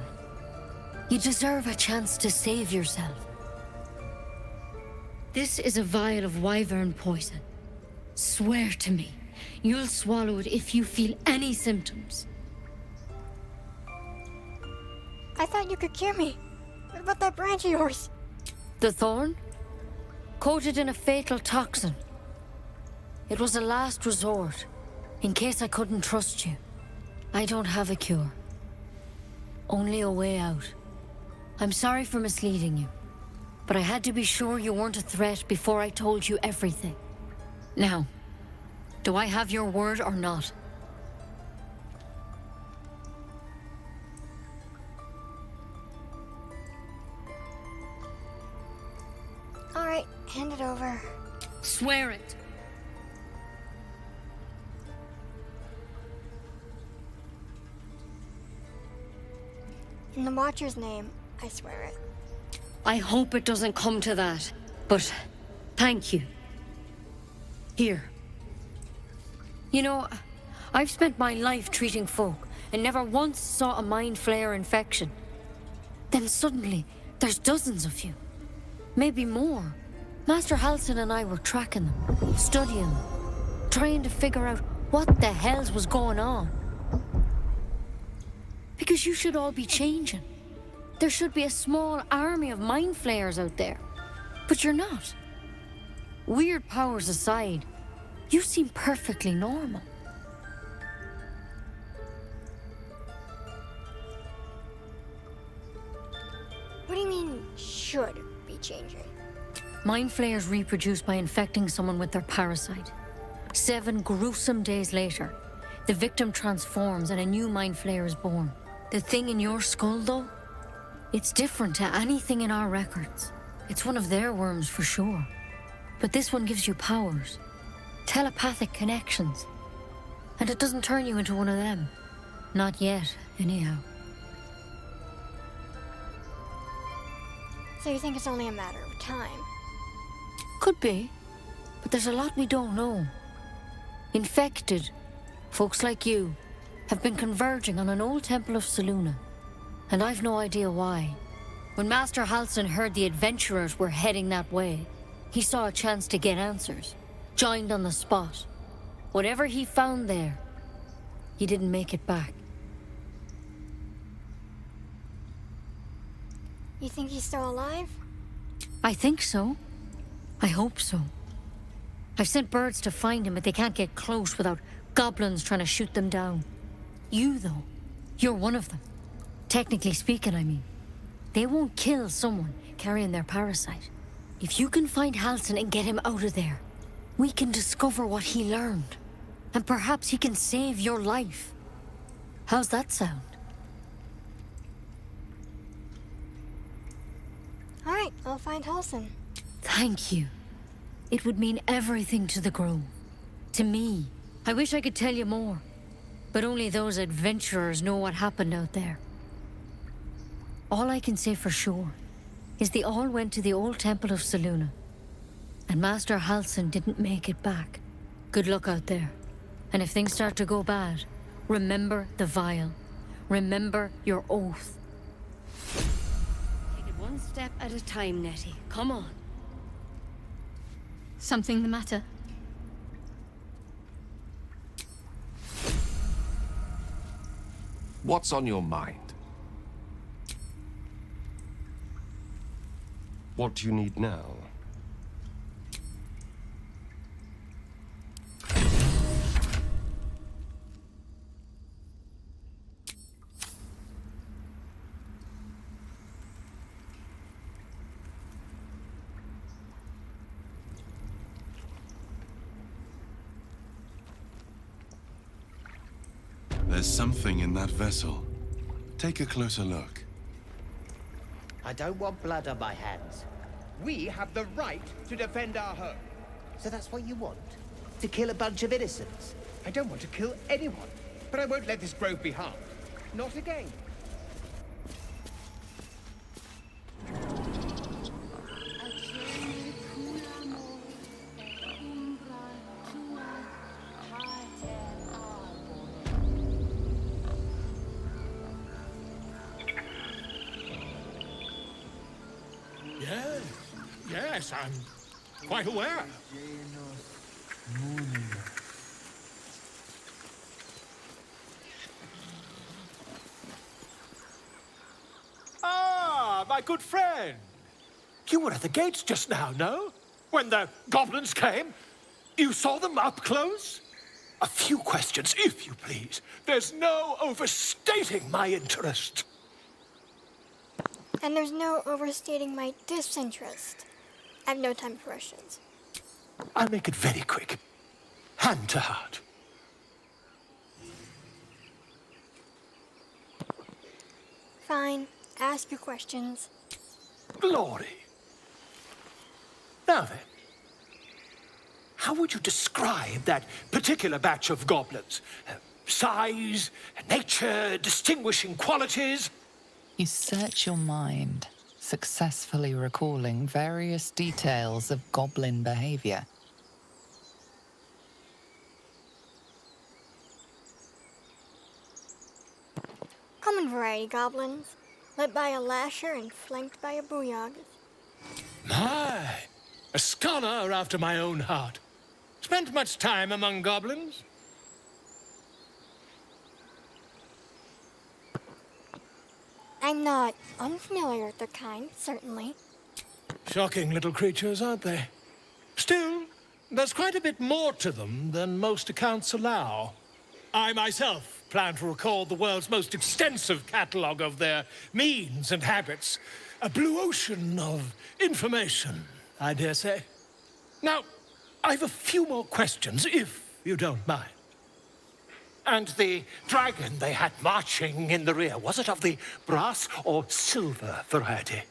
You deserve a chance to save yourself. This is a vial of wyvern poison. Swear to me, you'll swallow it if you feel any symptoms. I thought you could cure me. What about that branch of yours? The thorn? Coated in a fatal toxin. It was a last resort, in case I couldn't trust you. I don't have a cure. Only a way out. I'm sorry for misleading you, but I had to be sure you weren't a threat before I told you everything. Now, do I have your word or not? All right, hand it over. Swear it. In the Watcher's name, I swear it. I hope it doesn't come to that, but thank you. Here. You know, I've spent my life treating folk and never once saw a mind flayer infection. Then suddenly, there's dozens of you. Maybe more. Master Halsin and I were tracking them, studying them, trying to figure out what the hells was going on. Because you should all be changing. There should be a small army of mind flayers out there. But you're not. Weird powers aside, you seem perfectly normal. What do you mean, should be changing? Mind flayers reproduce by infecting someone with their parasite. 7 gruesome days later, the victim transforms and a new mind flayer is born. The thing in your skull, though, it's different to anything in our records. It's one of their worms for sure. But this one gives you powers. Telepathic connections. And it doesn't turn you into one of them. Not yet, anyhow. So you think it's only a matter of time? Could be. But there's a lot we don't know. Infected, folks like you, have been converging on an old temple of Selûne, and I've no idea why. When Master Halsin heard the adventurers were heading that way, he saw a chance to get answers, joined on the spot. Whatever he found there, he didn't make it back. You think he's still alive? I think so. I hope so. I've sent birds to find him, but they can't get close without goblins trying to shoot them down. You, though, you're one of them. Technically speaking, I mean. They won't kill someone carrying their parasite. If you can find Halsin and get him out of there, we can discover what he learned. And perhaps he can save your life. How's that sound? All right, I'll find Halsin. Thank you. It would mean everything to the Grove. To me. I wish I could tell you more. But only those adventurers know what happened out there. All I can say for sure is they all went to the old temple of Selûne. And Master Halsin didn't make it back. Good luck out there. And if things start to go bad, remember the vial. Remember your oath. Take it one step at a time, Nettie. Come on. Something the matter? What's on your mind? What do you need now? There's something in that vessel. Take a closer look. I don't want blood on my hands. We have the right to defend our home. So that's what you want? To kill a bunch of innocents? I don't want to kill anyone, but I won't let this grove be harmed. Not again. Yes, I'm quite aware. Ah, my good friend. You were at the gates just now, no? When the goblins came? You saw them up close? A few questions, if you please. There's no overstating my interest. And there's no overstating my disinterest. I have no time for questions. I'll make it very quick. Hand to heart. Fine. Ask your questions. Glory. Now then, how would you describe that particular batch of goblins? Size, nature, distinguishing qualities? You search your mind, successfully recalling various details of goblin behavior. Common variety goblins, led by a lasher and flanked by a booyog. My, a scholar after my own heart. Spent much time among goblins? I'm not unfamiliar with their kind, certainly. Shocking little creatures, aren't they? Still, there's quite a bit more to them than most accounts allow. I myself plan to record the world's most extensive catalogue of their means and habits. A blue ocean of information, I dare say. Now, I've a few more questions, if you don't mind. And the dragon they had marching in the rear, was it of the brass or silver variety?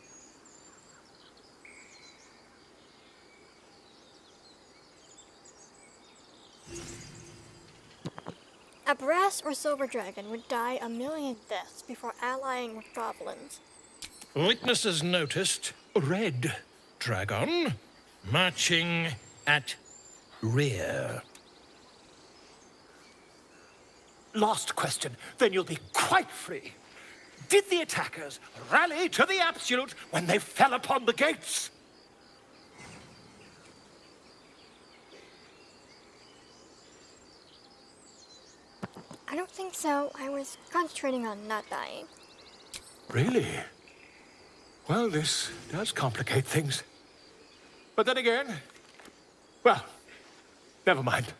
A brass or silver dragon would die a million deaths before allying with goblins. Witnesses noticed red dragon marching at rear. last question, then you'll be quite free. Did the attackers rally to the Absolute when they fell upon the gates? I don't think so. I was concentrating on not dying. Really? Well, this does complicate things. But then again, well, never mind.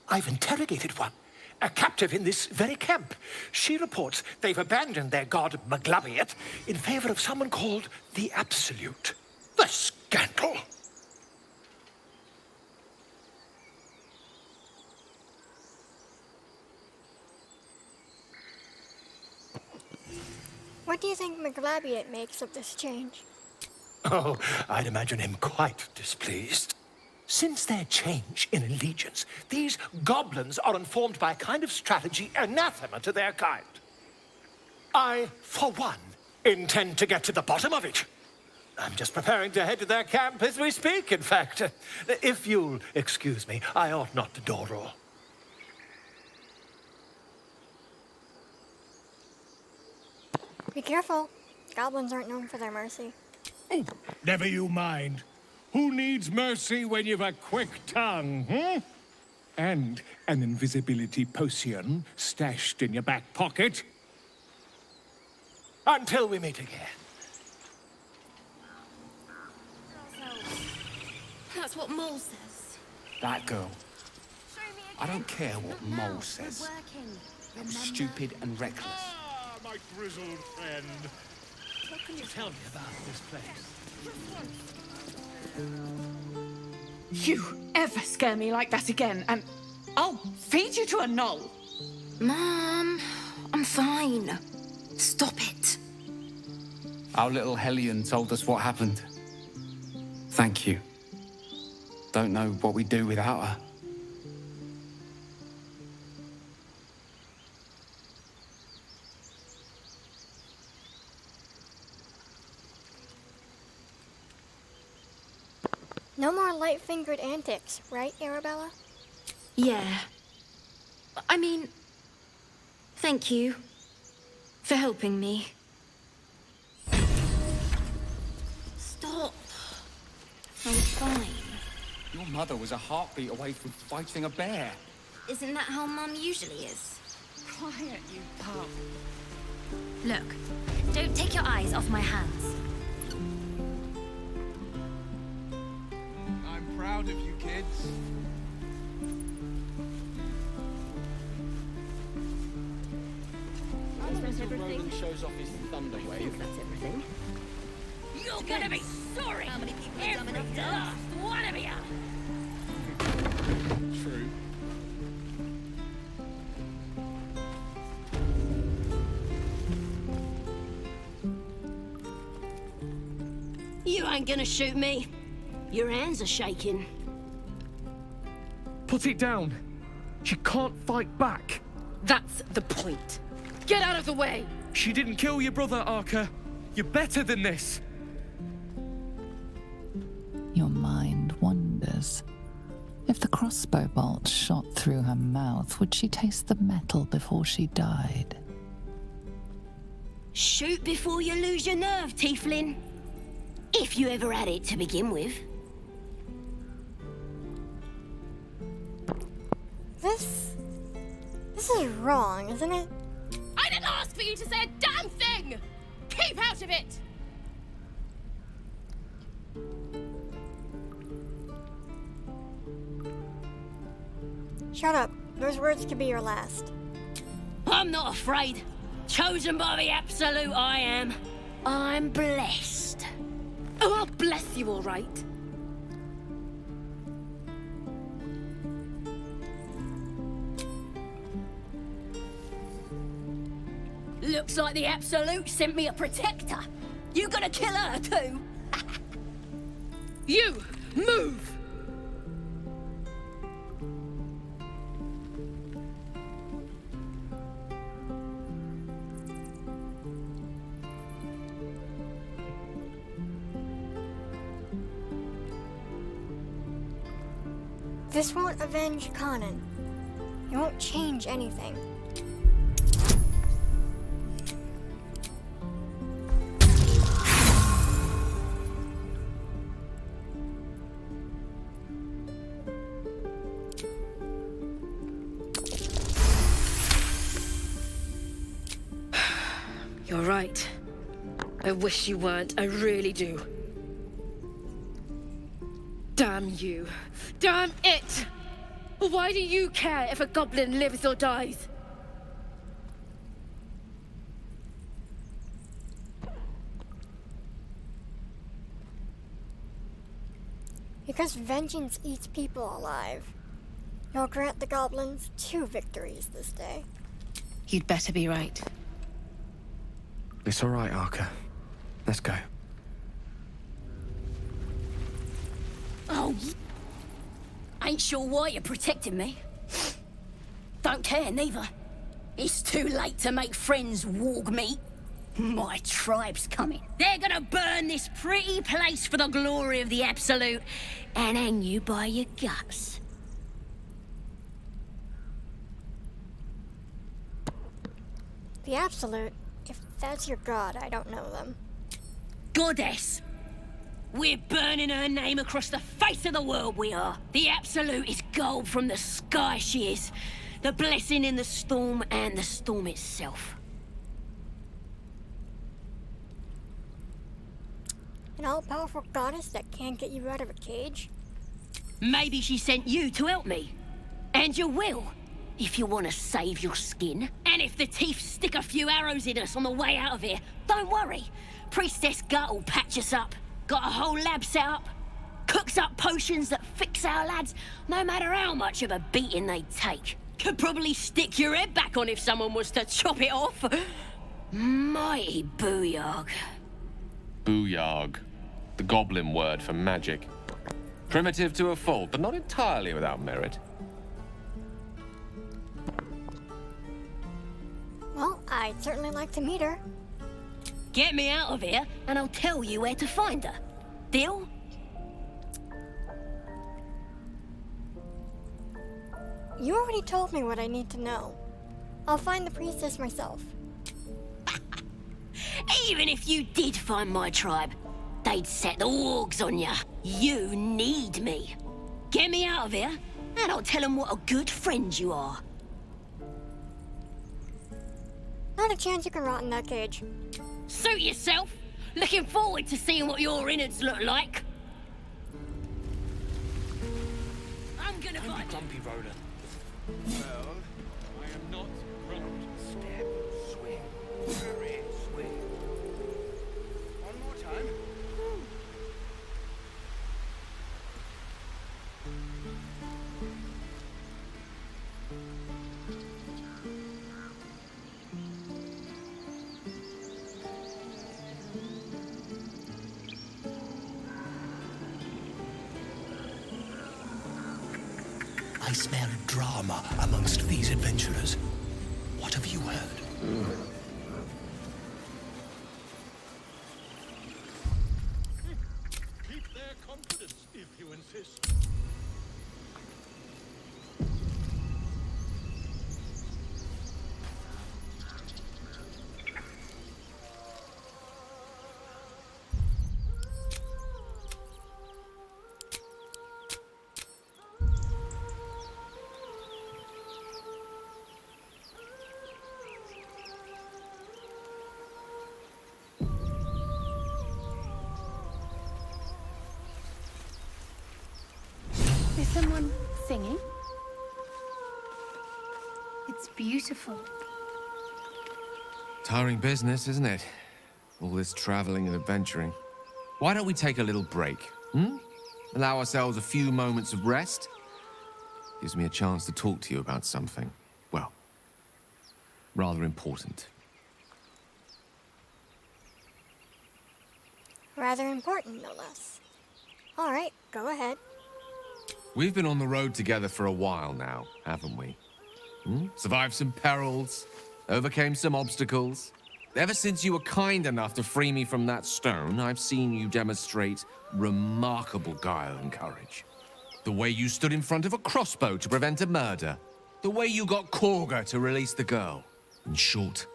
I've interrogated one, a captive in this very camp. She reports they've abandoned their god Maglabiet in favor of someone called the Absolute. The scandal! What do you think Maglabiet makes of this change? Oh, I'd imagine him quite displeased. Since their change in allegiance, these goblins are informed by a kind of strategy anathema to their kind. I, for one, intend to get to the bottom of it. I'm just preparing to head to their camp as we speak, in fact. If you'll excuse me, I ought not to door roll. Be careful. Goblins aren't known for their mercy. Oh, never you mind. Who needs mercy when you've a quick tongue, hmm? And an invisibility potion stashed in your back pocket? Until we meet again. That's what Mole says. That girl. I don't care what Mole says. That was stupid and reckless. Ah, my grizzled friend. What can you tell me about this place? You ever scare me like that again, and I'll feed you to a knoll. Mom, I'm fine. Stop it. Our little Hellion told us what happened. Thank you. Don't know what we'd do without her. No more light-fingered antics, right, Arabella? Yeah. I mean, thank you for helping me. Stop. I'm fine. Your mother was a heartbeat away from fighting a bear. Isn't that how Mum usually is? Quiet, you pup. Look, don't take your eyes off my hands. I'm proud of you, kids. Roland shows off his thunder wave. That's everything. You're gonna be sorry! How many people have done enough last one of you! True. You ain't gonna shoot me. Your hands are shaking. Put it down. She can't fight back. That's the point. Get out of the way! She didn't kill your brother, Arca. You're better than this. Your mind wanders. If the crossbow bolt shot through her mouth, would she taste the metal before she died? Shoot before you lose your nerve, Tiefling. If you ever had it to begin with. This is wrong, isn't it? I didn't ask for you to say a damn thing! Keep out of it! Shut up. Those words could be your last. I'm not afraid. Chosen by the Absolute, I am. I'm blessed. Oh, I'll bless you, all right. Looks like the Absolute sent me a protector. You gonna kill her too? You, move! This won't avenge Conan. It won't change anything. You're right. I wish you weren't. I really do. Damn you. Damn it! Why do you care if a goblin lives or dies? Because vengeance eats people alive. You'll grant the goblins 2 victories this day. You'd better be right. It's all right, Arca. Let's go. Oh, ain't sure why you're protecting me. Don't care, neither. It's too late to make friends, warg meat. My tribe's coming. They're gonna burn this pretty place for the glory of the Absolute and hang you by your guts. The Absolute, if that's your god, I don't know them. Goddess! We're burning her name across the face of the world, we are. The Absolute is gold from the sky, she is. The blessing in the storm and the storm itself. An all-powerful goddess that can't get you out of a cage? Maybe she sent you to help me. And you will, if you want to save your skin. And if the teeth stick a few arrows in us on the way out of here, don't worry. Priestess Gut will patch us up. Got a whole lab set up. Cooks up potions that fix our lads, no matter how much of a beating they take. Could probably stick your head back on if someone was to chop it off. Mighty booyarg. Booyarg. The goblin word for magic. Primitive to a fault, but not entirely without merit. Well, I'd certainly like to meet her. Get me out of here, and I'll tell you where to find her. Deal? You already told me what I need to know. I'll find the priestess myself. Even if you did find my tribe, they'd set the wargs on ya. You need me. Get me out of here, and I'll tell them what a good friend you are. Not a chance you can rot in that cage. Suit yourself. Looking forward to seeing what your innards look like. I'm gonna find Grumpy Roland. Well, I am not grumpy. step, swing, hurry, swing. One more time. I smell drama amongst these adventurers. What have you heard? Keep their confidence if you insist. Is someone singing? It's beautiful. Tiring business, isn't it? All this traveling and adventuring. Why don't we take a little break, hmm? Allow ourselves a few moments of rest? Gives me a chance to talk to you about something, well, rather important. Rather important, no less. All right, go ahead. We've been on the road together for a while now, haven't we? Survived some perils, overcame some obstacles. Ever since you were kind enough to free me from that stone, I've seen you demonstrate remarkable guile and courage. The way you stood in front of a crossbow to prevent a murder. The way you got Korga to release the girl. In short,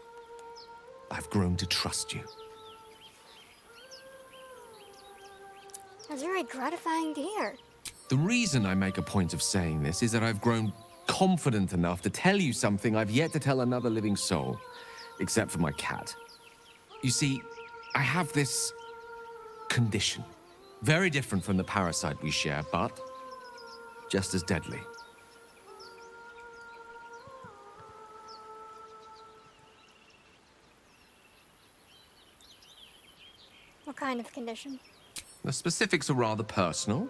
I've grown to trust you. That's very gratifying to hear. The reason I make a point of saying this is that I've grown confident enough to tell you something I've yet to tell another living soul, except for my cat. You see, I have this condition. Very different from the parasite we share, but just as deadly. What kind of condition? The specifics are rather personal,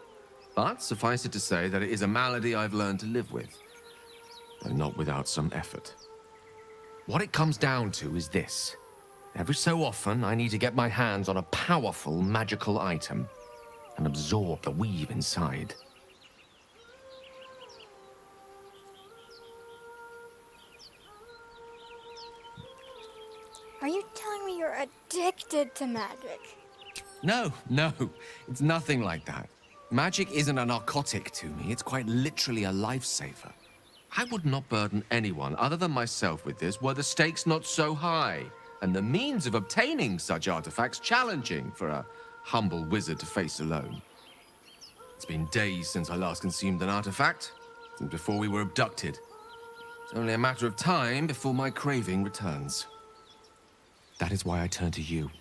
but suffice it to say that it is a malady I've learned to live with, though not without some effort. What it comes down to is this. Every so often, I need to get my hands on a powerful magical item and absorb the weave inside. Are you telling me you're addicted to magic? No, it's nothing like that. Magic isn't a narcotic to me, it's quite literally a lifesaver. I would not burden anyone other than myself with this were the stakes not so high, and the means of obtaining such artifacts challenging for a humble wizard to face alone. It's been days since I last consumed an artifact, since before we were abducted. It's only a matter of time before my craving returns. That is why I turn to you.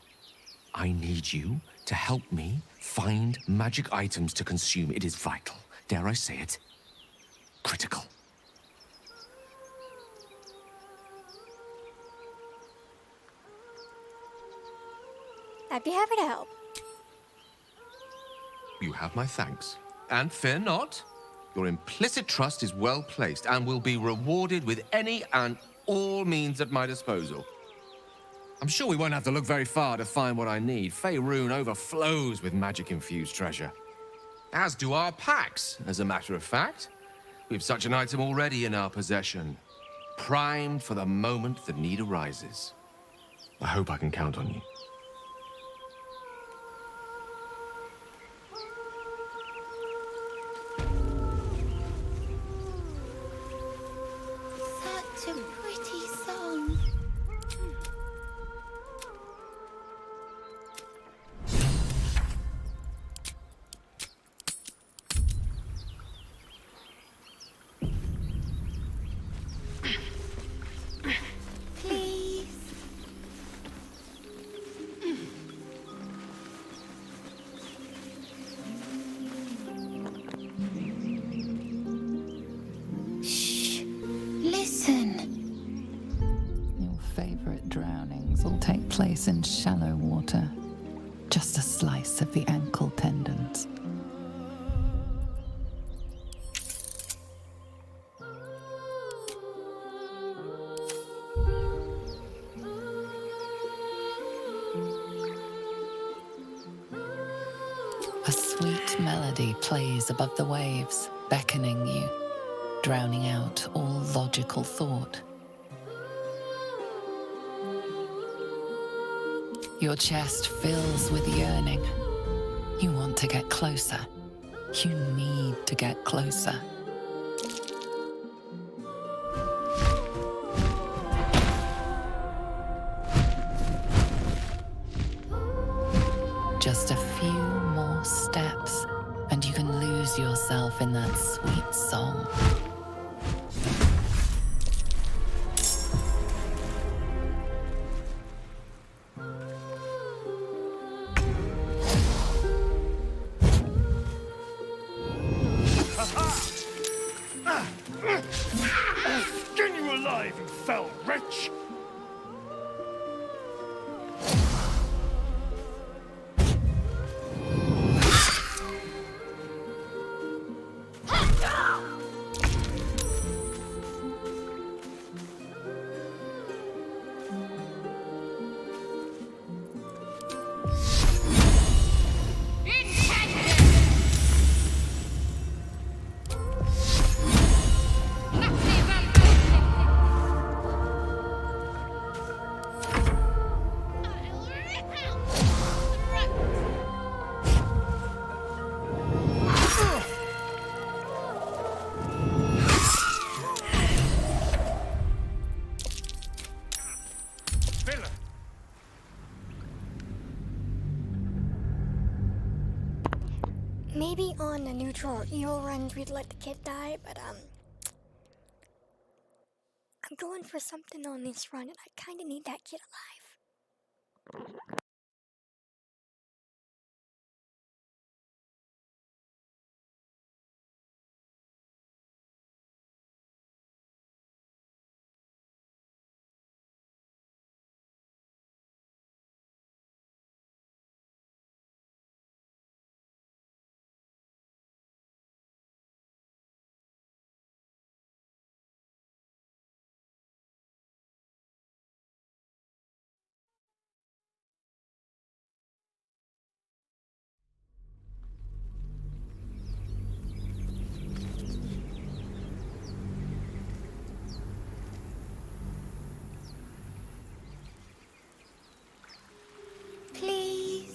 I need you to help me find magic items to consume. It is vital. Dare I say it? Critical. I'd be happy to help. You have my thanks. And fear not. Your implicit trust is well placed and will be rewarded with any and all means at my disposal. I'm sure we won't have to look very far to find what I need. Faerun overflows with magic-infused treasure. As do our packs, as a matter of fact. We have such an item already in our possession. Primed for the moment the need arises. I hope I can count on you. Such a pretty song. Please. Shh. Listen. Your favorite drownings will take place in shallow water. Just a slice of the ankle tendons. A sweet melody plays above the waves, beckoning you, drowning out all logical thought. Your chest fills with yearning. You want to get closer. You need to get closer. Just a few more steps, and you can lose yourself in that sweet song. Skin you alive, you foul wretch! villain. Maybe on a neutral or evil runs we'd let the kid die, but I'm going for something on this run, and I kind of need that kid alive. Please.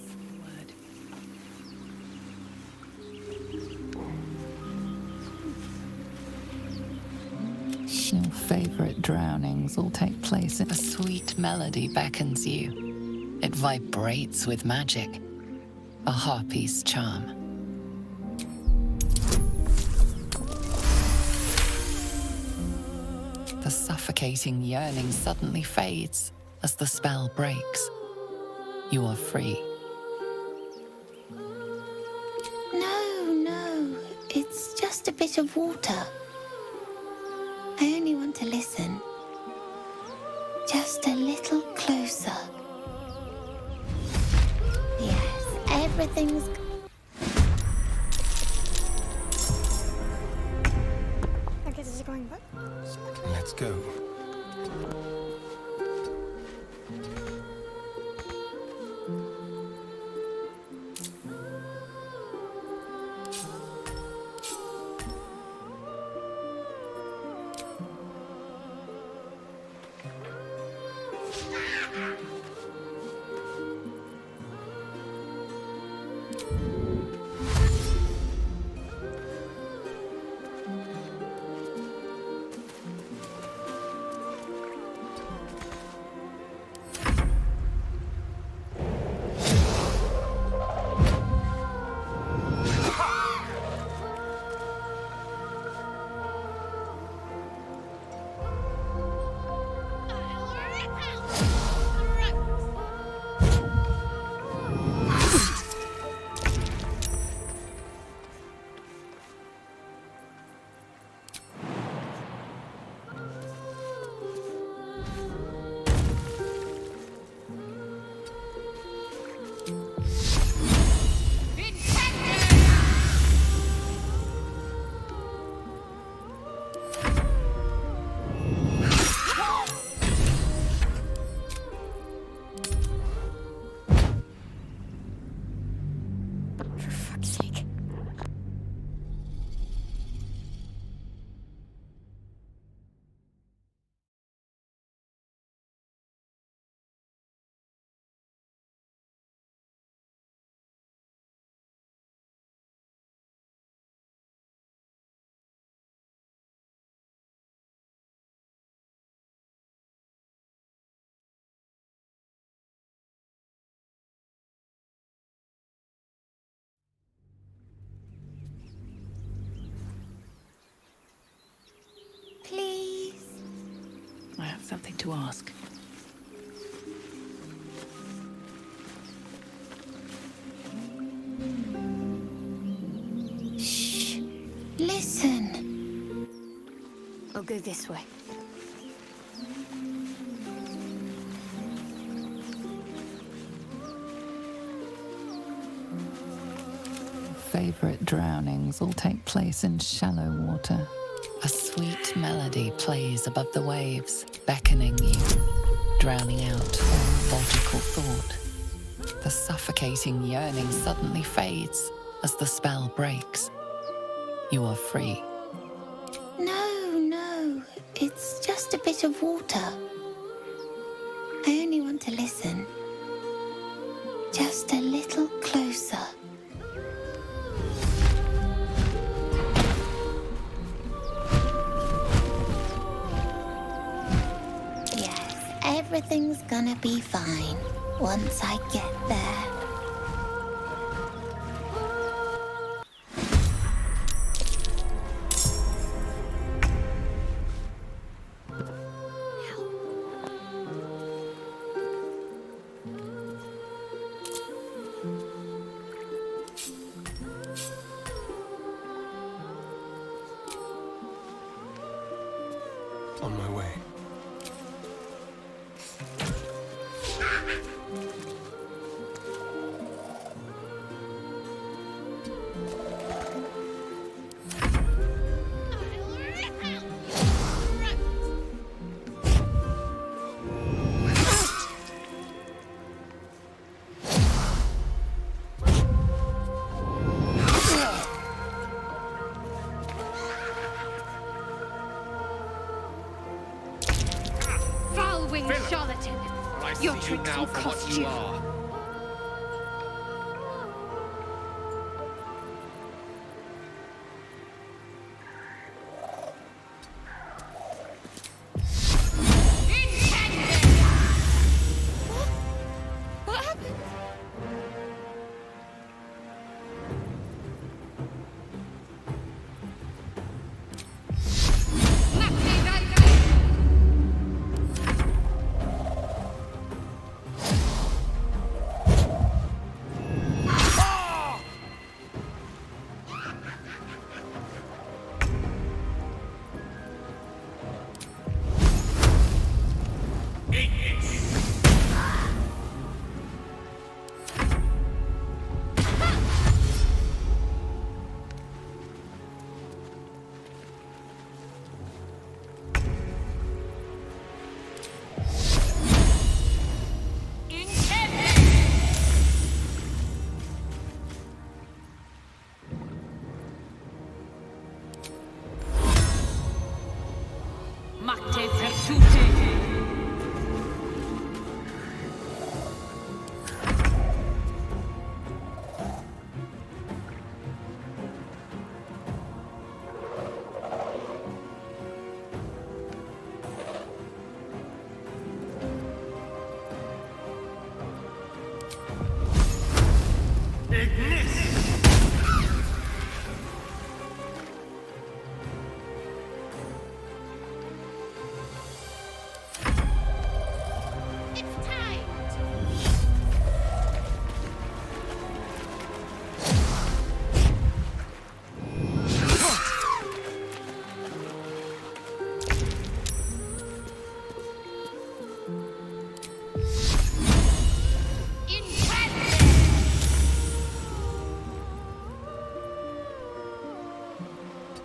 Your favorite drownings all take place in a sweet melody beckons you. It vibrates with magic, a harpy's charm. The suffocating yearning suddenly fades as the spell breaks. You are free. No, it's just a bit of water. I only want to listen. Just a little closer. Yes, everything's... Okay, this is going what? Let's go. Please. I have something to ask. Shh. Listen. I'll go this way. Favorite drownings all take place in shallow water. A sweet melody plays above the waves, beckoning you, drowning out all logical thought. The suffocating yearning suddenly fades as the spell breaks. You are free. No, it's just a bit of water. I only want to listen. Just a little closer. Yes, everything. Everything's gonna be fine once I get there. On my way. Foul-winged charlatan! Your tricks will cost you! What happened?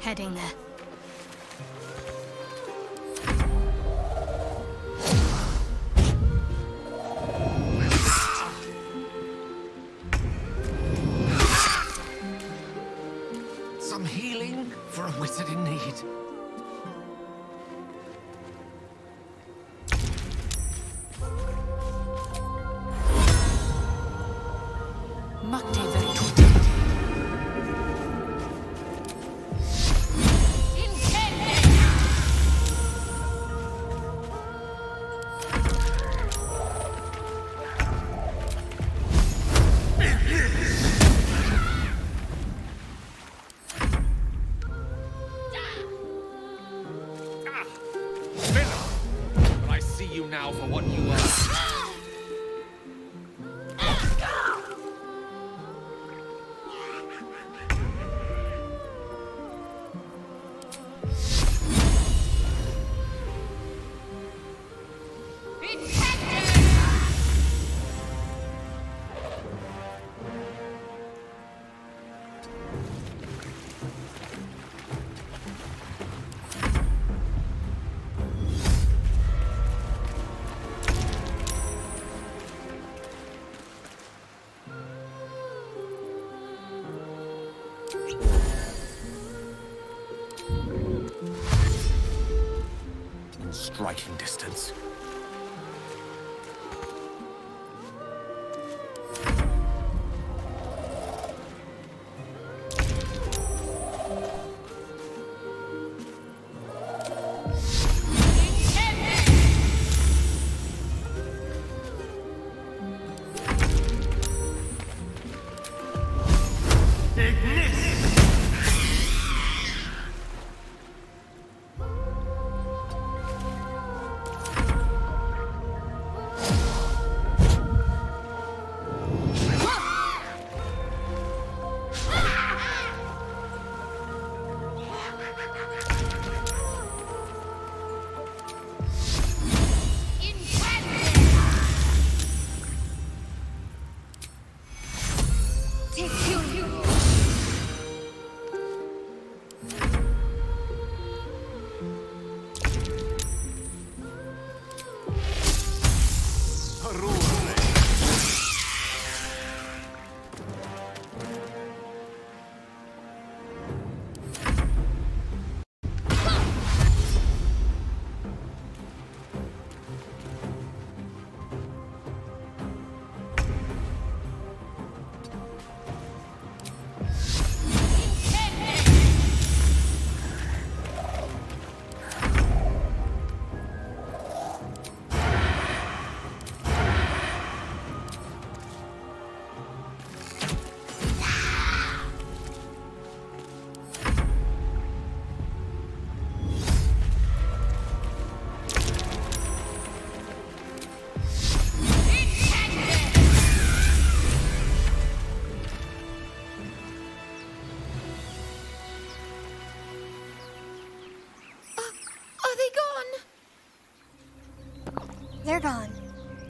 Heading there. Some healing for a wizard in need. But I see you now for what you are. In striking distance.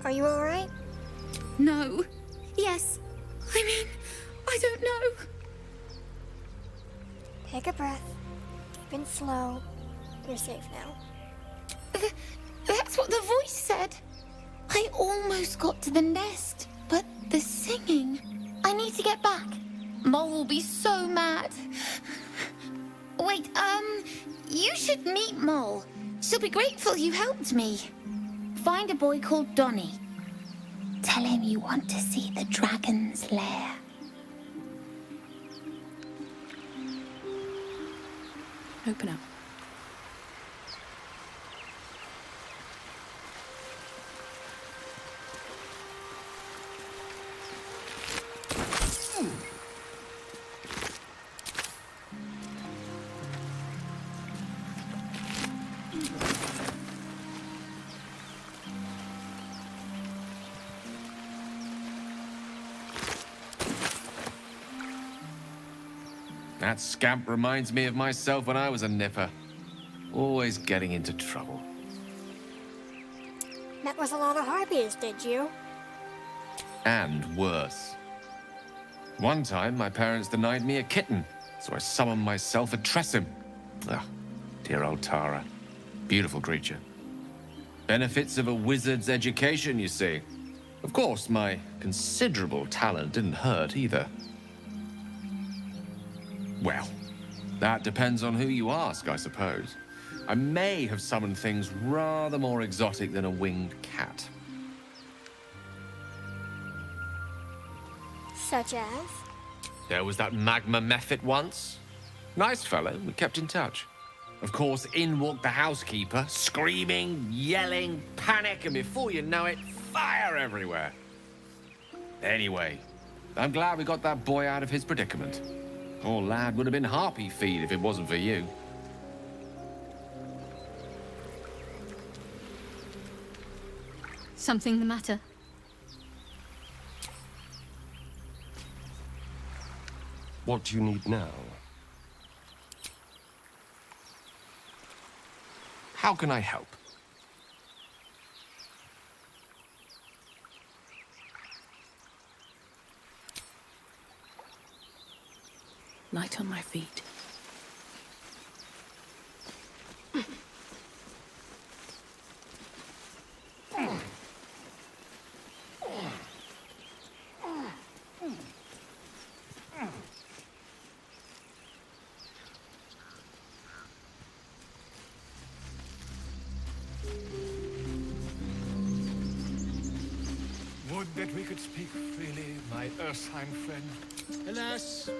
Are you alright? No. Yes. I mean, I don't know. Take a breath. Deep and slow. You're safe now. That's what the voice said. I almost got to the nest, but the singing. I need to get back. Mole will be so mad. Wait, you should meet Mole. She'll be grateful you helped me. Find a boy called Donny. Tell him you want to see the dragon's lair. Open up. That scamp reminds me of myself when I was a nipper. Always getting into trouble. Met with a lot of harpies, did you? And worse. One time, my parents denied me a kitten, so I summoned myself a Tressim. Ah, dear old Tara. Beautiful creature. Benefits of a wizard's education, you see. Of course, my considerable talent didn't hurt either. Well, that depends on who you ask, I suppose. I may have summoned things rather more exotic than a winged cat. Such as? There was that magma mephit once. Nice fellow, we kept in touch. Of course, in walked the housekeeper, screaming, yelling, panic, and before you know it, fire everywhere. Anyway, I'm glad we got that boy out of his predicament. Poor lad would have been harpy feed if it wasn't for you. Something the matter? What do you need now? How can I help? Light on my feet. Would that we could speak freely, my Ursine friend. Alas,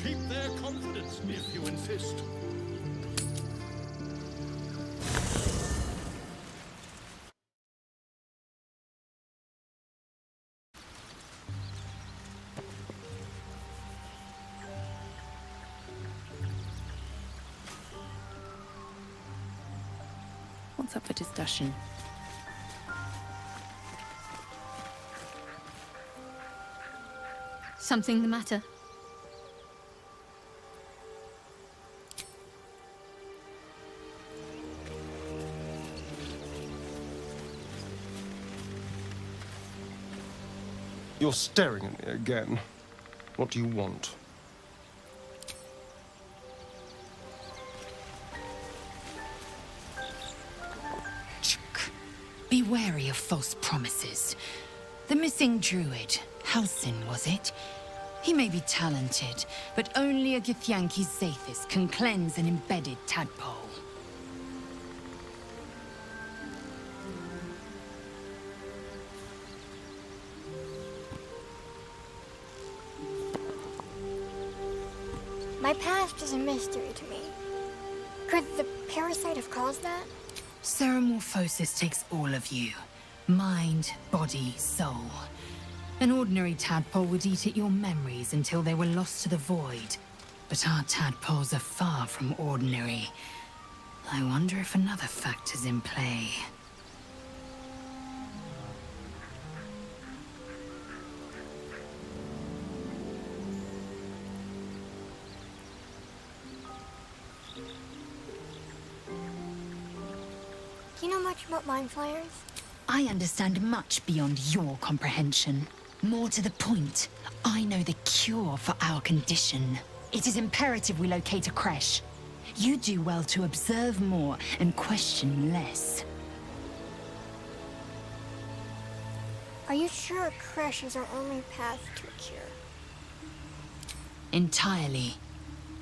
Keep their confidence if you insist. What's up for discussion? Something the matter? You're staring at me again. What do you want? Be wary of false promises. The missing druid, Halsin, was it? He may be talented, but only a Githyanki's Zathis can cleanse an embedded tadpole. My past is a mystery to me. Could the parasite have caused that? Ceremorphosis takes all of you. Mind, body, soul. An ordinary tadpole would eat at your memories until they were lost to the void. But our tadpoles are far from ordinary. I wonder if another factor's in play. Do you know much about mind flayers? I understand much beyond your comprehension. More to the point, I know the cure for our condition. It is imperative we locate a creche. You do well to observe more and question less. Are you sure a creche is our only path to a cure? Entirely.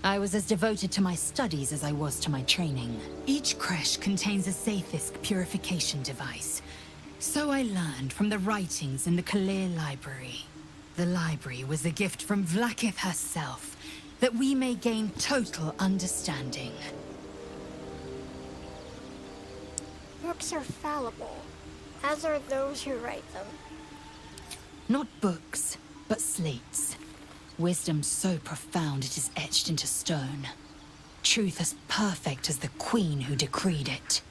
I was as devoted to my studies as I was to my training. Each creche contains a Zathis purification device. So I learned from the writings in the Kalir Library. The library was a gift from Vlaakith herself, that we may gain total understanding. Books are fallible, as are those who write them. Not books, but slates. Wisdom so profound it is etched into stone. Truth as perfect as the queen who decreed it.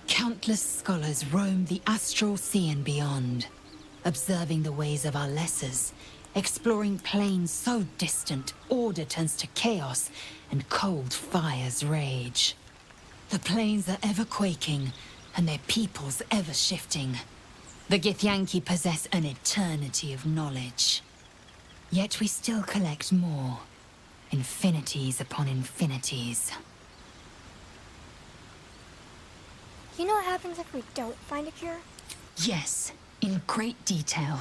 Countless scholars roam the astral sea and beyond, observing the ways of our lessers, exploring planes so distant order turns to chaos and cold fires rage. The planes are ever quaking, and their peoples ever shifting. The Githyanki possess an eternity of knowledge. Yet we still collect more. Infinities upon infinities. You know what happens if we don't find a cure? Yes, in great detail.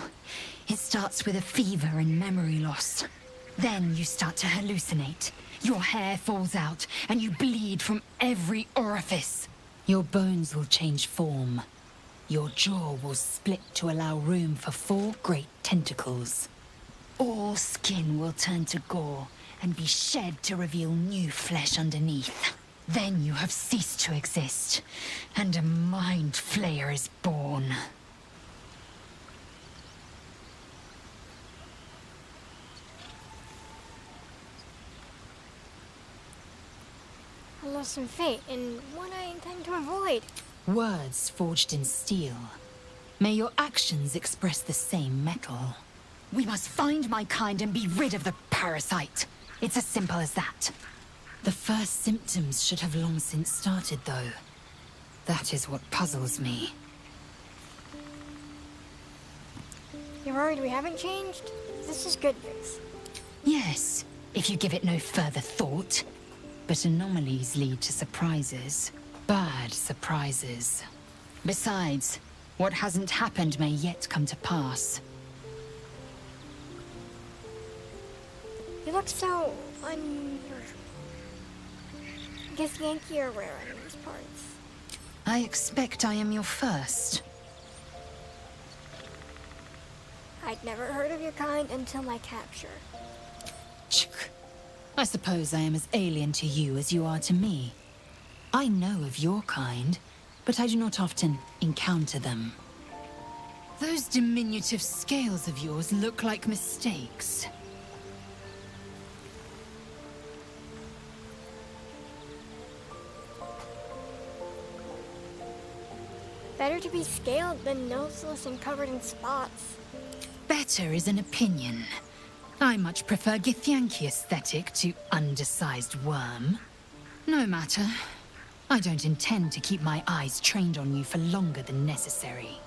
It starts with a fever and memory loss. Then you start to hallucinate. Your hair falls out, and you bleed from every orifice. Your bones will change form. Your jaw will split to allow room for 4 great tentacles. All skin will turn to gore and be shed to reveal new flesh underneath. Then you have ceased to exist, and a mind flayer is born. A loss in fate, and one I intend to avoid. Words forged in steel. May your actions express the same metal. We must find my kind and be rid of the parasite. It's as simple as that. The first symptoms should have long since started, though. That is what puzzles me. You're worried we haven't changed? This is good news. Yes, if you give it no further thought. But anomalies lead to surprises. Bad surprises. Besides, what hasn't happened may yet come to pass. You look so unusual. I guess Yankee are rare in these parts. I expect I am your first. I'd never heard of your kind until my capture. I suppose I am as alien to you as you are to me. I know of your kind, but I do not often encounter them. Those diminutive scales of yours look like mistakes. Better to be scaled than noseless and covered in spots. Better is an opinion. I much prefer Githyanki aesthetic to undersized worm. No matter. I don't intend to keep my eyes trained on you for longer than necessary.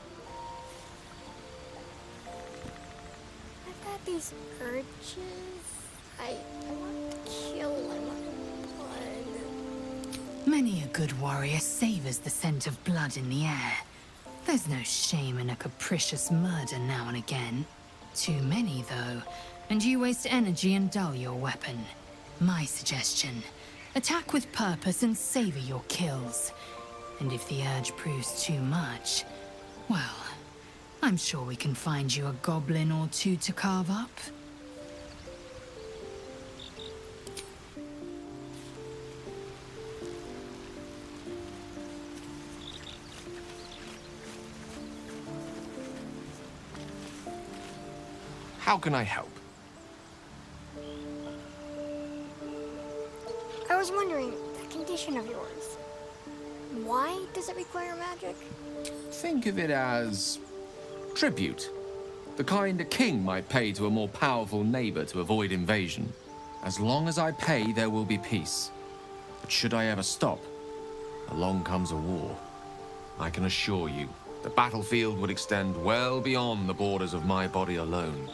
I've got these urges. I want to kill, I want blood. Many a good warrior savors the scent of blood in the air. There's no shame in a capricious murder now and again. Too many, though, and you waste energy and dull your weapon. My suggestion, attack with purpose and savor your kills. And if the urge proves too much, well, I'm sure we can find you a goblin or two to carve up. How can I help? I was wondering, that condition of yours, why does it require magic? Think of it as tribute. The kind a king might pay to a more powerful neighbor to avoid invasion. As long as I pay, there will be peace. But should I ever stop, along comes a war. I can assure you, the battlefield would extend well beyond the borders of my body alone.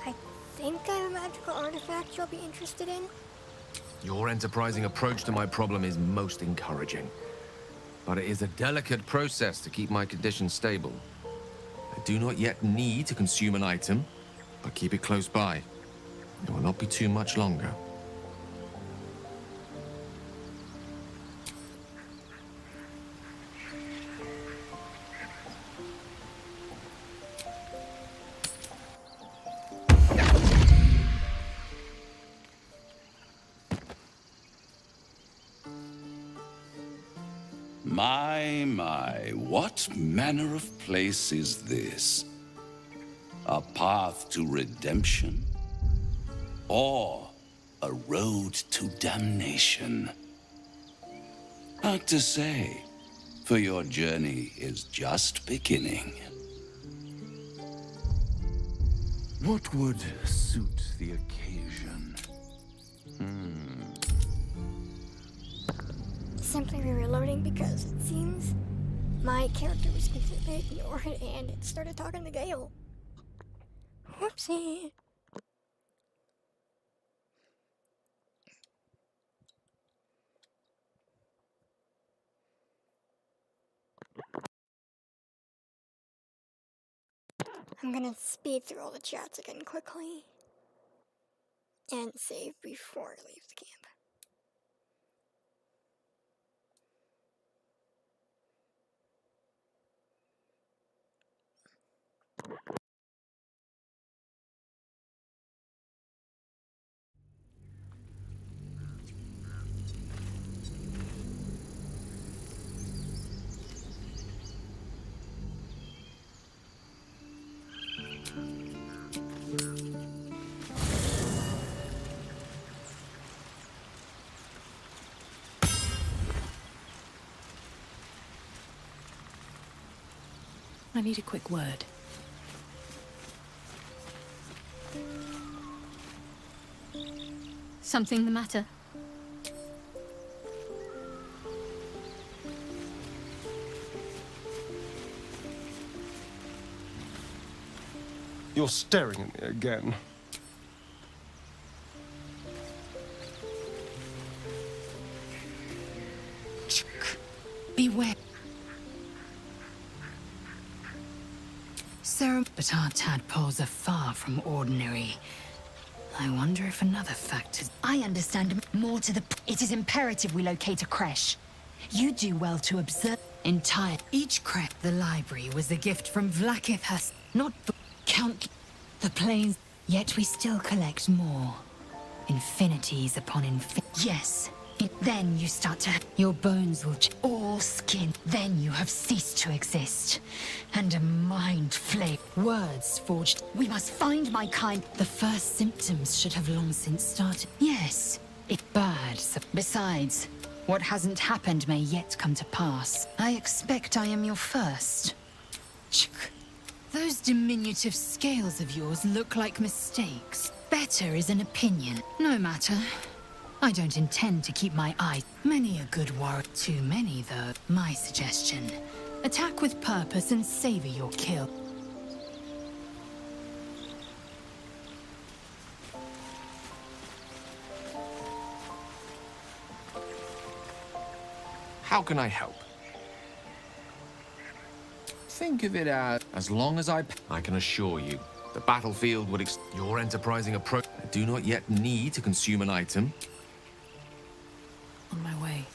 I think I have a magical artifact you'll be interested in. Your enterprising approach to my problem is most encouraging. But it is a delicate process to keep my condition stable. I do not yet need to consume an item, but keep it close by. It will not be too much longer. My, what manner of place is this? A path to redemption? Or a road to damnation? Hard to say, for your journey is just beginning. What would suit the occasion? Simply reloading because it seems my character was completely ignored and it started talking to Gale. Whoopsie. I'm gonna speed through all the chats again quickly and save before I leave the camp. I need a quick word. Something the matter? You're staring at me again. Beware. But our tadpoles are far from ordinary. I wonder if another factor... I understand more to the... It is imperative we locate a creche. You do well to observe... Entire... Each creche, the library, was a gift from Vlaakith has... Not... Count... The planes... Yet we still collect more. Infinities upon Yes. Then you start to... Your bones will... All skin. Then you have ceased to exist. And a mind flame. Words forged. We must find my kind... The first symptoms should have long since started. Yes. Bad. Besides, what hasn't happened may yet come to pass. I expect I am your first. Those diminutive scales of yours look like mistakes. Better is an opinion. No matter. I don't intend to keep my eye. Many a good warrior. Too many, though. My suggestion. Attack with purpose and savor your kill. How can I help? Think of it as long as I can assure you, the battlefield would your enterprising approach. I do not yet need to consume an item. On my way.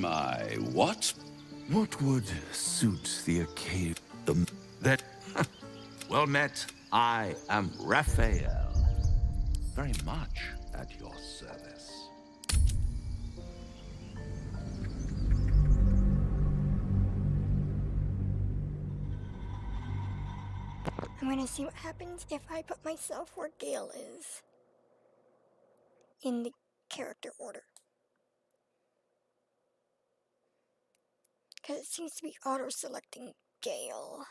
My, what? What would suit the occasion? That... Well met. I am Raphael. Very much at your service. I'm gonna see what happens if I put myself where Gale is. In the character order. Because it seems to be auto-selecting Gale.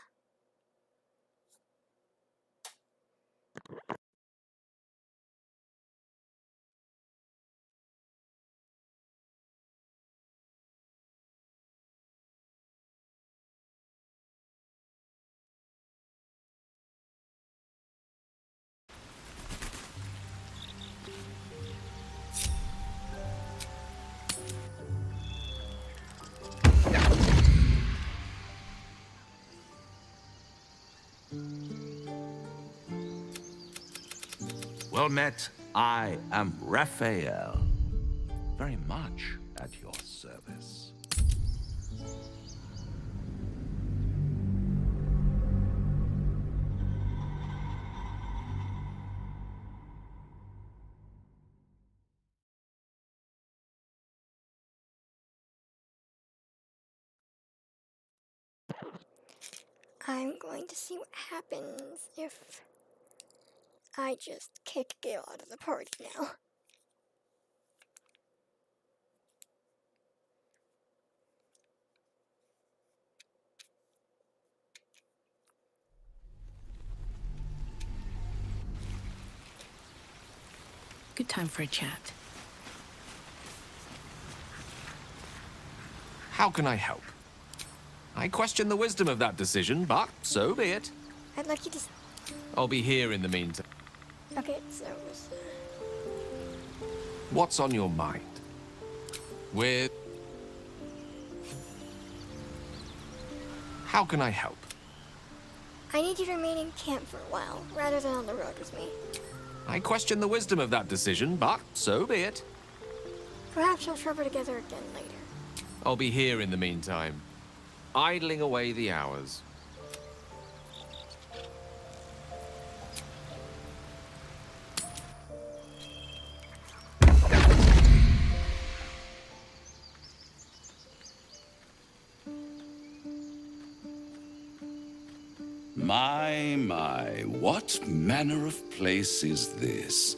Well met. I am Raphael. Very much at your service. I'm going to see what happens if I just kick Gale out of the party now. Good time for a chat. How can I help? I question the wisdom of that decision, but so be it. I'd like you to... I'll be here in the meantime. Okay, so... What's on your mind? How can I help? I need you to remain in camp for a while, rather than on the road with me. I question the wisdom of that decision, but so be it. Perhaps we'll travel together again later. I'll be here in the meantime. idling away the hours. My, what manner of place is this?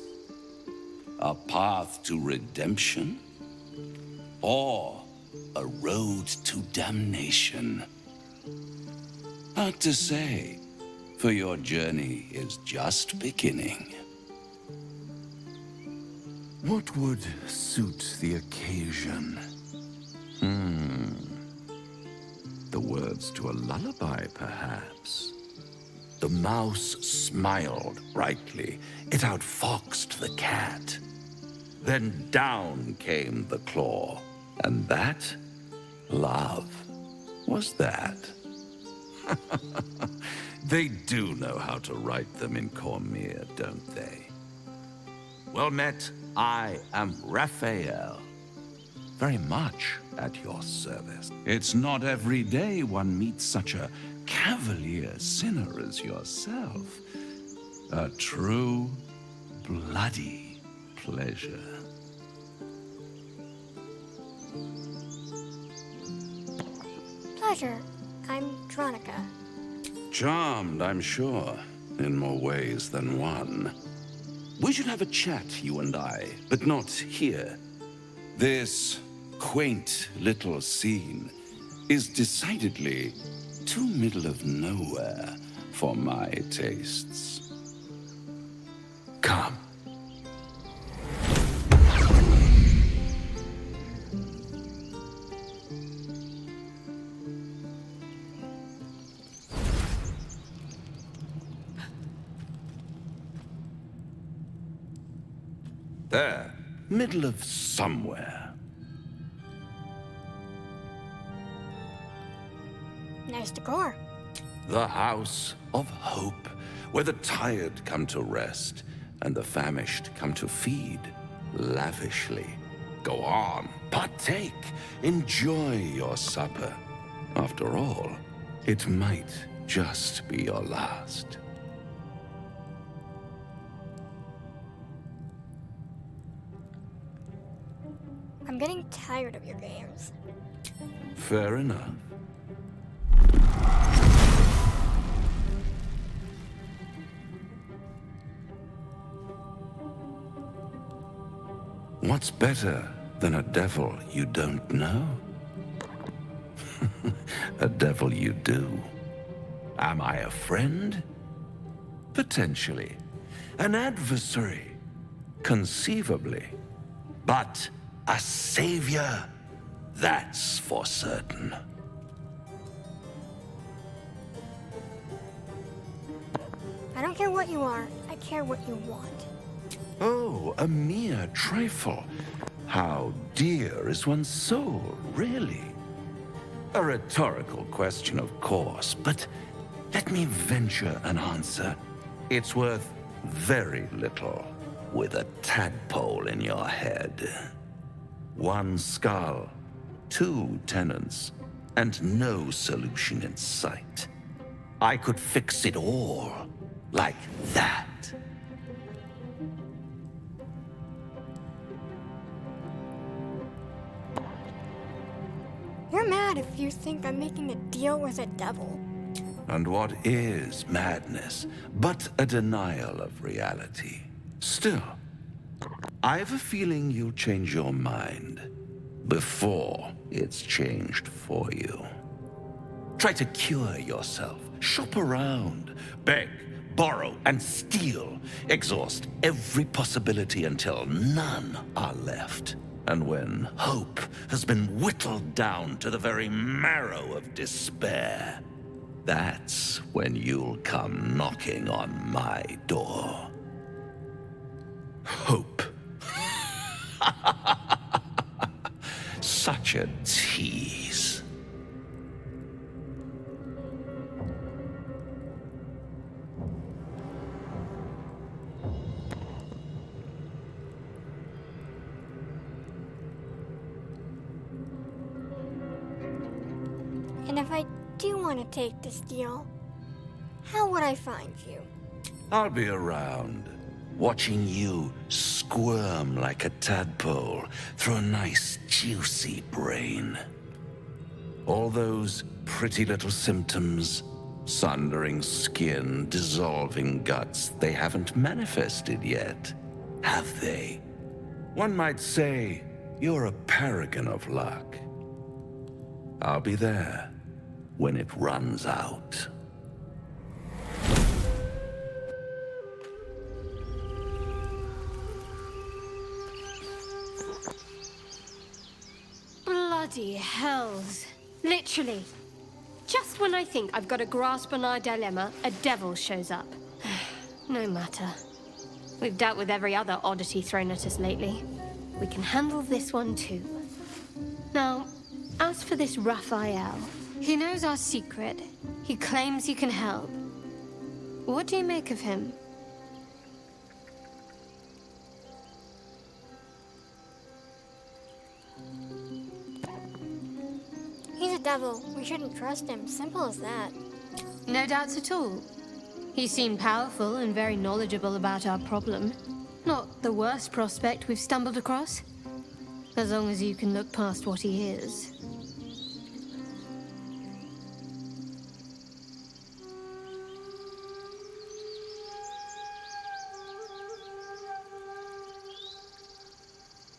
A path to redemption? Or a road to damnation? Hard to say, for your journey is just beginning. What would suit the occasion? The words to a lullaby, perhaps. The mouse smiled brightly. It outfoxed the cat. Then down came the claw. And that, love, was that. They do know how to write them in Cormier, don't they? Well met, I am Raphael. Very much at your service. It's not every day one meets such a cavalier sinner as yourself. A true, bloody pleasure. Pleasure. I'm Dronica. Charmed, I'm sure, in more ways than one. We should have a chat, you and I, but not here. This quaint little scene is decidedly too middle of nowhere for my tastes. Come. There, middle of somewhere. Nice decor. The House of Hope, where the tired come to rest and the famished come to feed lavishly. Go on, partake, enjoy your supper. After all, it might just be your last. I'm getting tired of your games. Fair enough. What's better than a devil you don't know? A devil you do. Am I a friend? Potentially. An adversary? Conceivably. But a savior? That's for certain. I don't care what you are, I care what you want. Oh, a mere trifle. How dear is one's soul, really? A rhetorical question, of course, but let me venture an answer. It's worth very little with a tadpole in your head. One skull, two tenants, and no solution in sight. I could fix it all like that. You're mad if you think I'm making a deal with a devil. And what is madness but a denial of reality? Still, I have a feeling you'll change your mind before it's changed for you. Try to cure yourself, shop around, beg, borrow, and steal. Exhaust every possibility until none are left. And when hope has been whittled down to the very marrow of despair, that's when you'll come knocking on my door. Hope. Such a tease. In And if I do want to take this deal, how would I find you? I'll be around, watching you squirm like a tadpole through a nice, juicy brain. All those pretty little symptoms, sundering skin, dissolving guts, they haven't manifested yet, have they? One might say you're a paragon of luck. I'll be there when it runs out. Bloody hells. Literally. Just when I think I've got a grasp on our dilemma, a devil shows up. No matter. We've dealt with every other oddity thrown at us lately. We can handle this one too. Now, as for this Raphael, he knows our secret. He claims he can help. What do you make of him? He's a devil. We shouldn't trust him. Simple as that. No doubts at all. He seemed powerful and very knowledgeable about our problem. Not the worst prospect we've stumbled across. As long as you can look past what he is.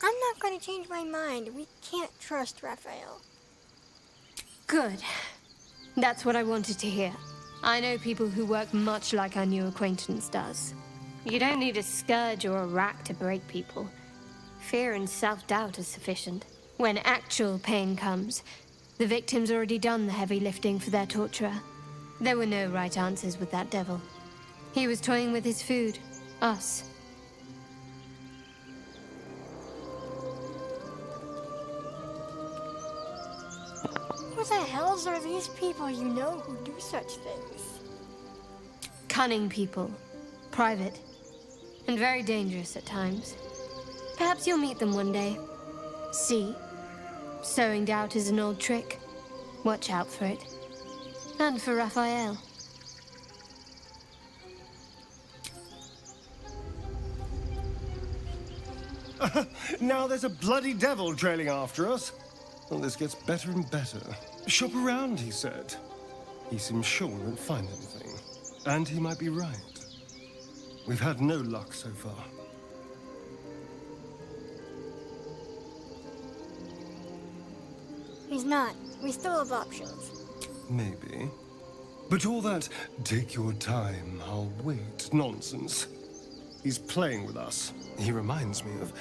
I'm not going to change my mind. We can't trust Raphael. Good. That's what I wanted to hear. I know people who work much like our new acquaintance does. You don't need a scourge or a rack to break people. Fear and self-doubt is sufficient. When actual pain comes, the victim's already done the heavy lifting for their torturer. There were no right answers with that devil. He was toying with his food. Us. Who the hells are these people you know who do such things? Cunning people. Private. And very dangerous at times. Perhaps you'll meet them one day. See? Sowing doubt is an old trick. Watch out for it. And for Raphael. Now there's a bloody devil trailing after us. Well, this gets better and better. Shop around, he said. He seems sure we won't find anything. And he might be right. We've had no luck so far. He's not. We still have options. Maybe. But all that, take your time, I'll wait nonsense. He's playing with us. He reminds me of,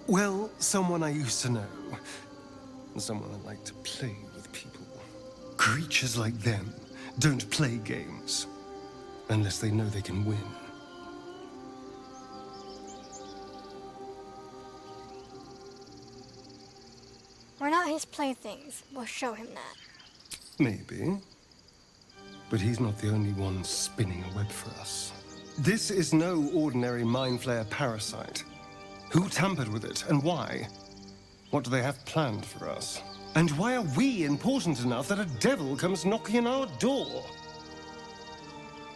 well, someone I used to know. Someone I'd like to play with people. Creatures like them don't play games unless they know they can win. We're not his playthings. We'll show him that. Maybe. But he's not the only one spinning a web for us. This is no ordinary Mind Flayer parasite. Who tampered with it, and why? What do they have planned for us? And why are we important enough that a devil comes knocking on our door?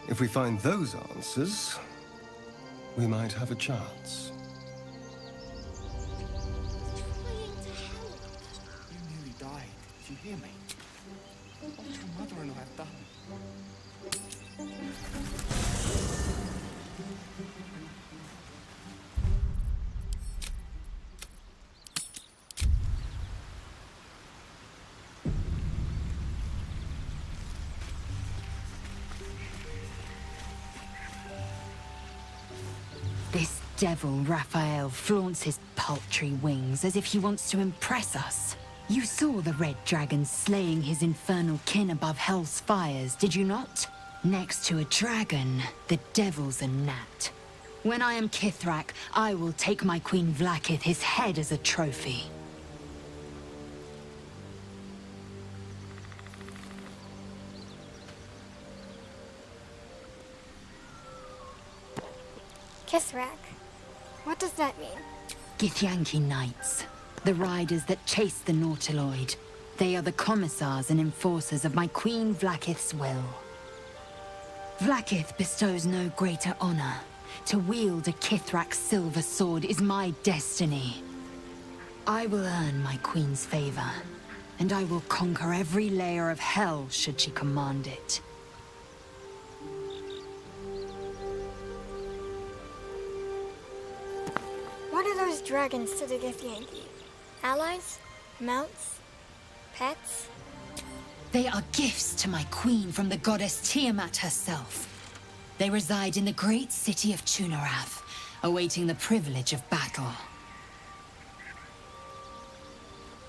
If we find those answers, we might have a chance. You nearly died. Did you hear me? What your mother-in-law have done? This devil, Raphael, flaunts his paltry wings as if he wants to impress us. You saw the red dragon slaying his infernal kin above hell's fires, did you not? Next to a dragon, the devil's a gnat. When I am Kithrak, I will take my Queen Vlaakith his head as a trophy. Kithrak. What does that mean? Githyanki Knights, the riders that chase the Nautiloid. They are the commissars and enforcers of my Queen Vlaakith's will. Vlaakith bestows no greater honor. To wield a Kithrak's silver sword is my destiny. I will earn my Queen's favor, and I will conquer every layer of hell should she command it. What are those dragons to the Githyanki? Allies? Mounts? Pets? They are gifts to my queen from the goddess Tiamat herself. They reside in the great city of Tunarath, awaiting the privilege of battle.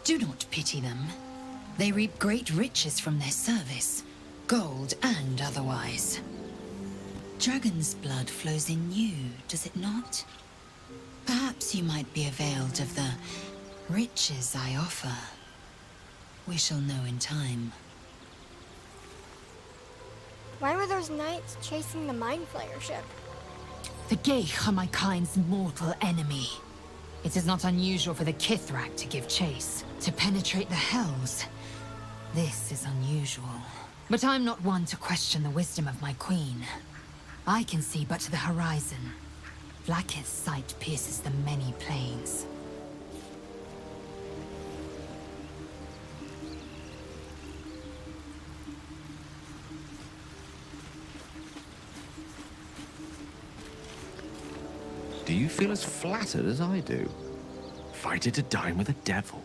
Do not pity them. They reap great riches from their service, gold and otherwise. Dragon's blood flows in you, does it not? Perhaps you might be availed of the riches I offer. We shall know in time. Why were those knights chasing the Mind Flayer ship? The Geich are my kind's mortal enemy. It is not unusual for the Kithrak to give chase, to penetrate the Hells. This is unusual. But I'm not one to question the wisdom of my queen. I can see but to the horizon. Vlaakith's sight pierces the many planes. Do you feel as flattered as I do? Invited to dine with a devil.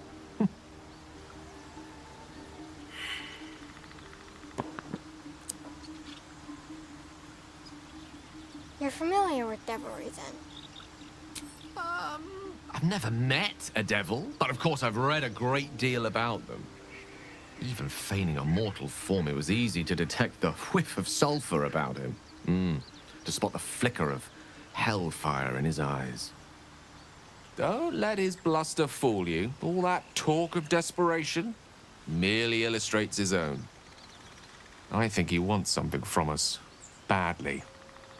You're familiar with devilry then? I've never met a devil, but of course I've read a great deal about them. Even feigning a mortal form, it was easy to detect the whiff of sulfur about him. To spot the flicker of hellfire in his eyes. Don't let his bluster fool you. All that talk of desperation merely illustrates his own. I think he wants something from us, badly.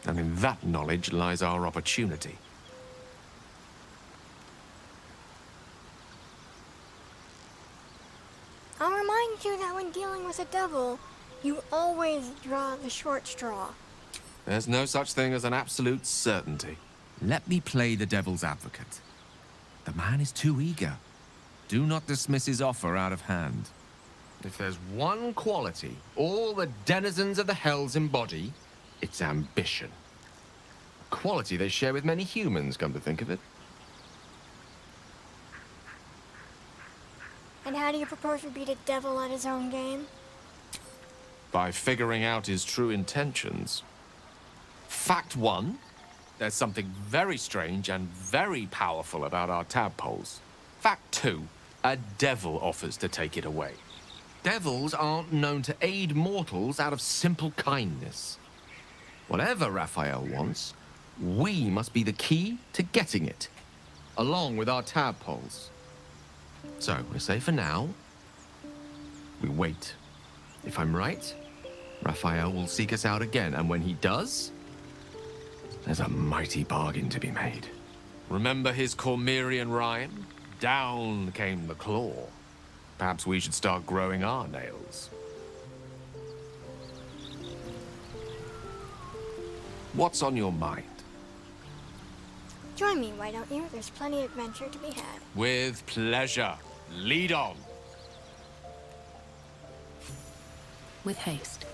And in that knowledge lies our opportunity. I'll remind you that when dealing with a devil, you always draw the short straw. There's no such thing as an absolute certainty. Let me play the devil's advocate. The man is too eager. Do not dismiss his offer out of hand. If there's one quality all the denizens of the Hells embody, it's ambition. A quality they share with many humans, come to think of it. And how do you propose to beat a devil at his own game? By figuring out his true intentions. Fact one, there's something very strange and very powerful about our tadpoles. Fact two, a devil offers to take it away. Devils aren't known to aid mortals out of simple kindness. Whatever Raphael wants, we must be the key to getting it, along with our tadpoles. So, we say for now, we wait. If I'm right, Raphael will seek us out again, and when he does, there's a mighty bargain to be made. Remember his Cormyrean rhyme? Down came the claw. Perhaps we should start growing our nails. What's on your mind? Join me, why don't you? There's plenty of adventure to be had. With pleasure. Lead on. With haste.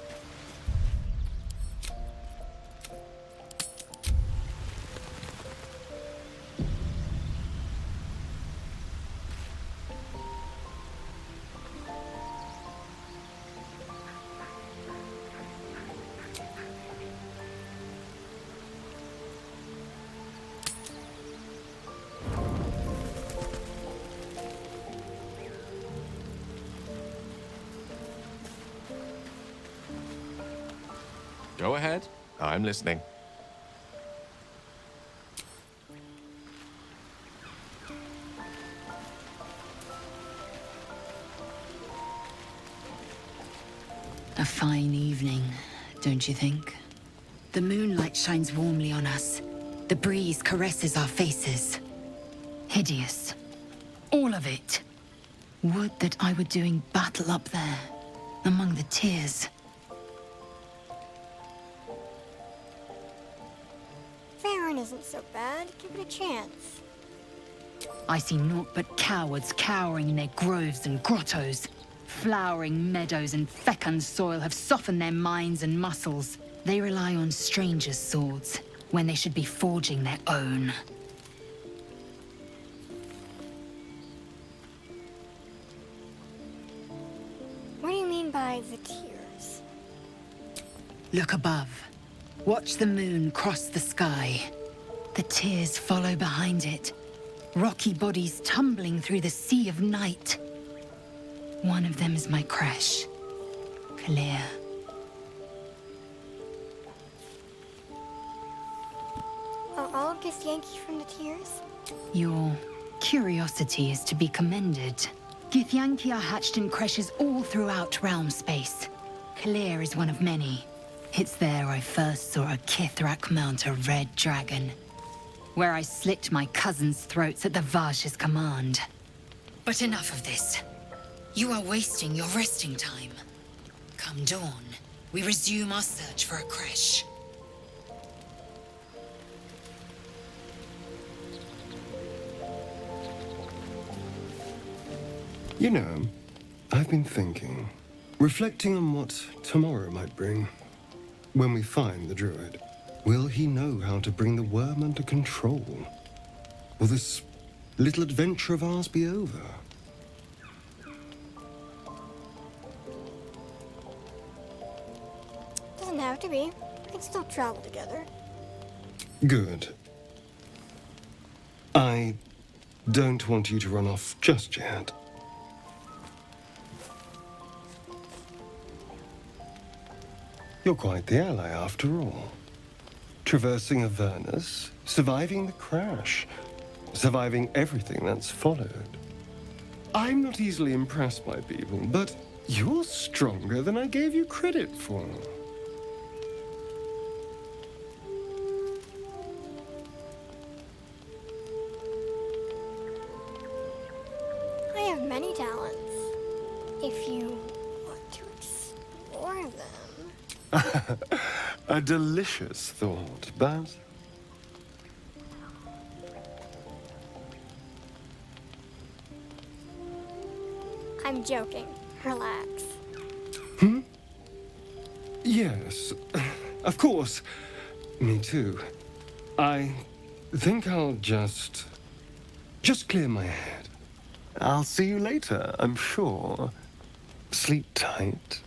Go ahead. I'm listening. A fine evening, don't you think? The moonlight shines warmly on us. The breeze caresses our faces. Hideous. All of it. Would that I were doing battle up there, among the tears. Faerun isn't so bad. Give it a chance. I see naught but cowards cowering in their groves and grottos. Flowering meadows and fecund soil have softened their minds and muscles. They rely on strangers' swords, when they should be forging their own. What do you mean by the tears? Look above. Watch the moon cross the sky. The tears follow behind it. Rocky bodies tumbling through the sea of night. One of them is my crash. Clear. Are all Githyanki from the tears? Your curiosity is to be commended. Githyanki are hatched in creches all throughout realm space. Clear is one of many. It's there I first saw a Kithrak mount a red dragon. Where I slit my cousins' throats at the Vash's command. But enough of this. You are wasting your resting time. Come dawn, we resume our search for a creche. You know, I've been thinking, reflecting on what tomorrow might bring. When we find the druid, will he know how to bring the worm under control? Will this little adventure of ours be over? Doesn't have to be. We can still travel together. Good. I don't want you to run off just yet. You're quite the ally, after all. Traversing Avernus, surviving the crash, surviving everything that's followed. I'm not easily impressed by people, but you're stronger than I gave you credit for. I have many talents. If you want to explore them. A delicious thought, but... I'm joking. Relax. Hmm? Yes, of course. Me too. I think I'll just clear my head. I'll see you later, I'm sure. Sleep tight.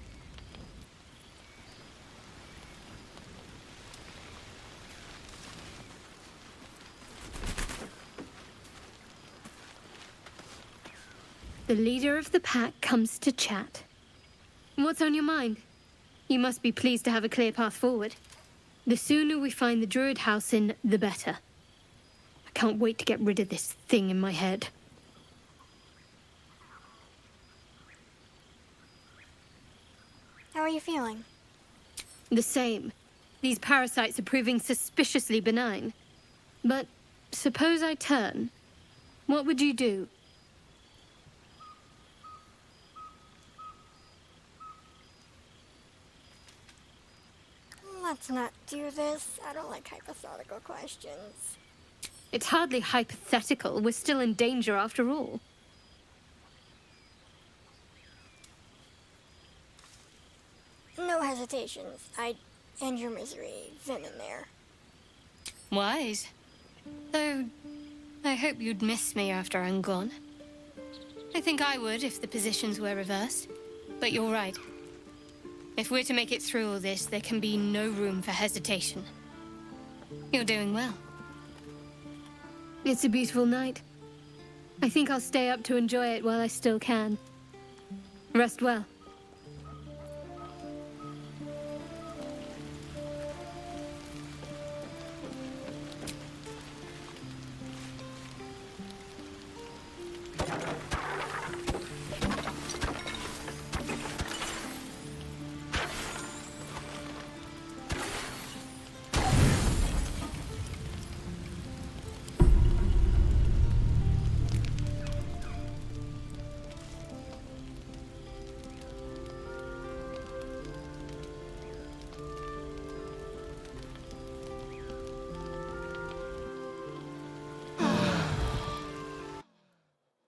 The leader of the pack comes to chat. What's on your mind? You must be pleased to have a clear path forward. The sooner we find the druid house in, the better. I can't wait to get rid of this thing in my head. How are you feeling? The same. These parasites are proving suspiciously benign. But suppose I turn. What would you do? Let's not do this. I don't like hypothetical questions. It's hardly hypothetical. We're still in danger after all. No hesitations. I'd end your misery then and there. Wise. Though, I hope you'd miss me after I'm gone. I think I would if the positions were reversed. But you're right. If we're to make it through all this, there can be no room for hesitation. You're doing well. It's a beautiful night. I think I'll stay up to enjoy it while I still can. Rest well.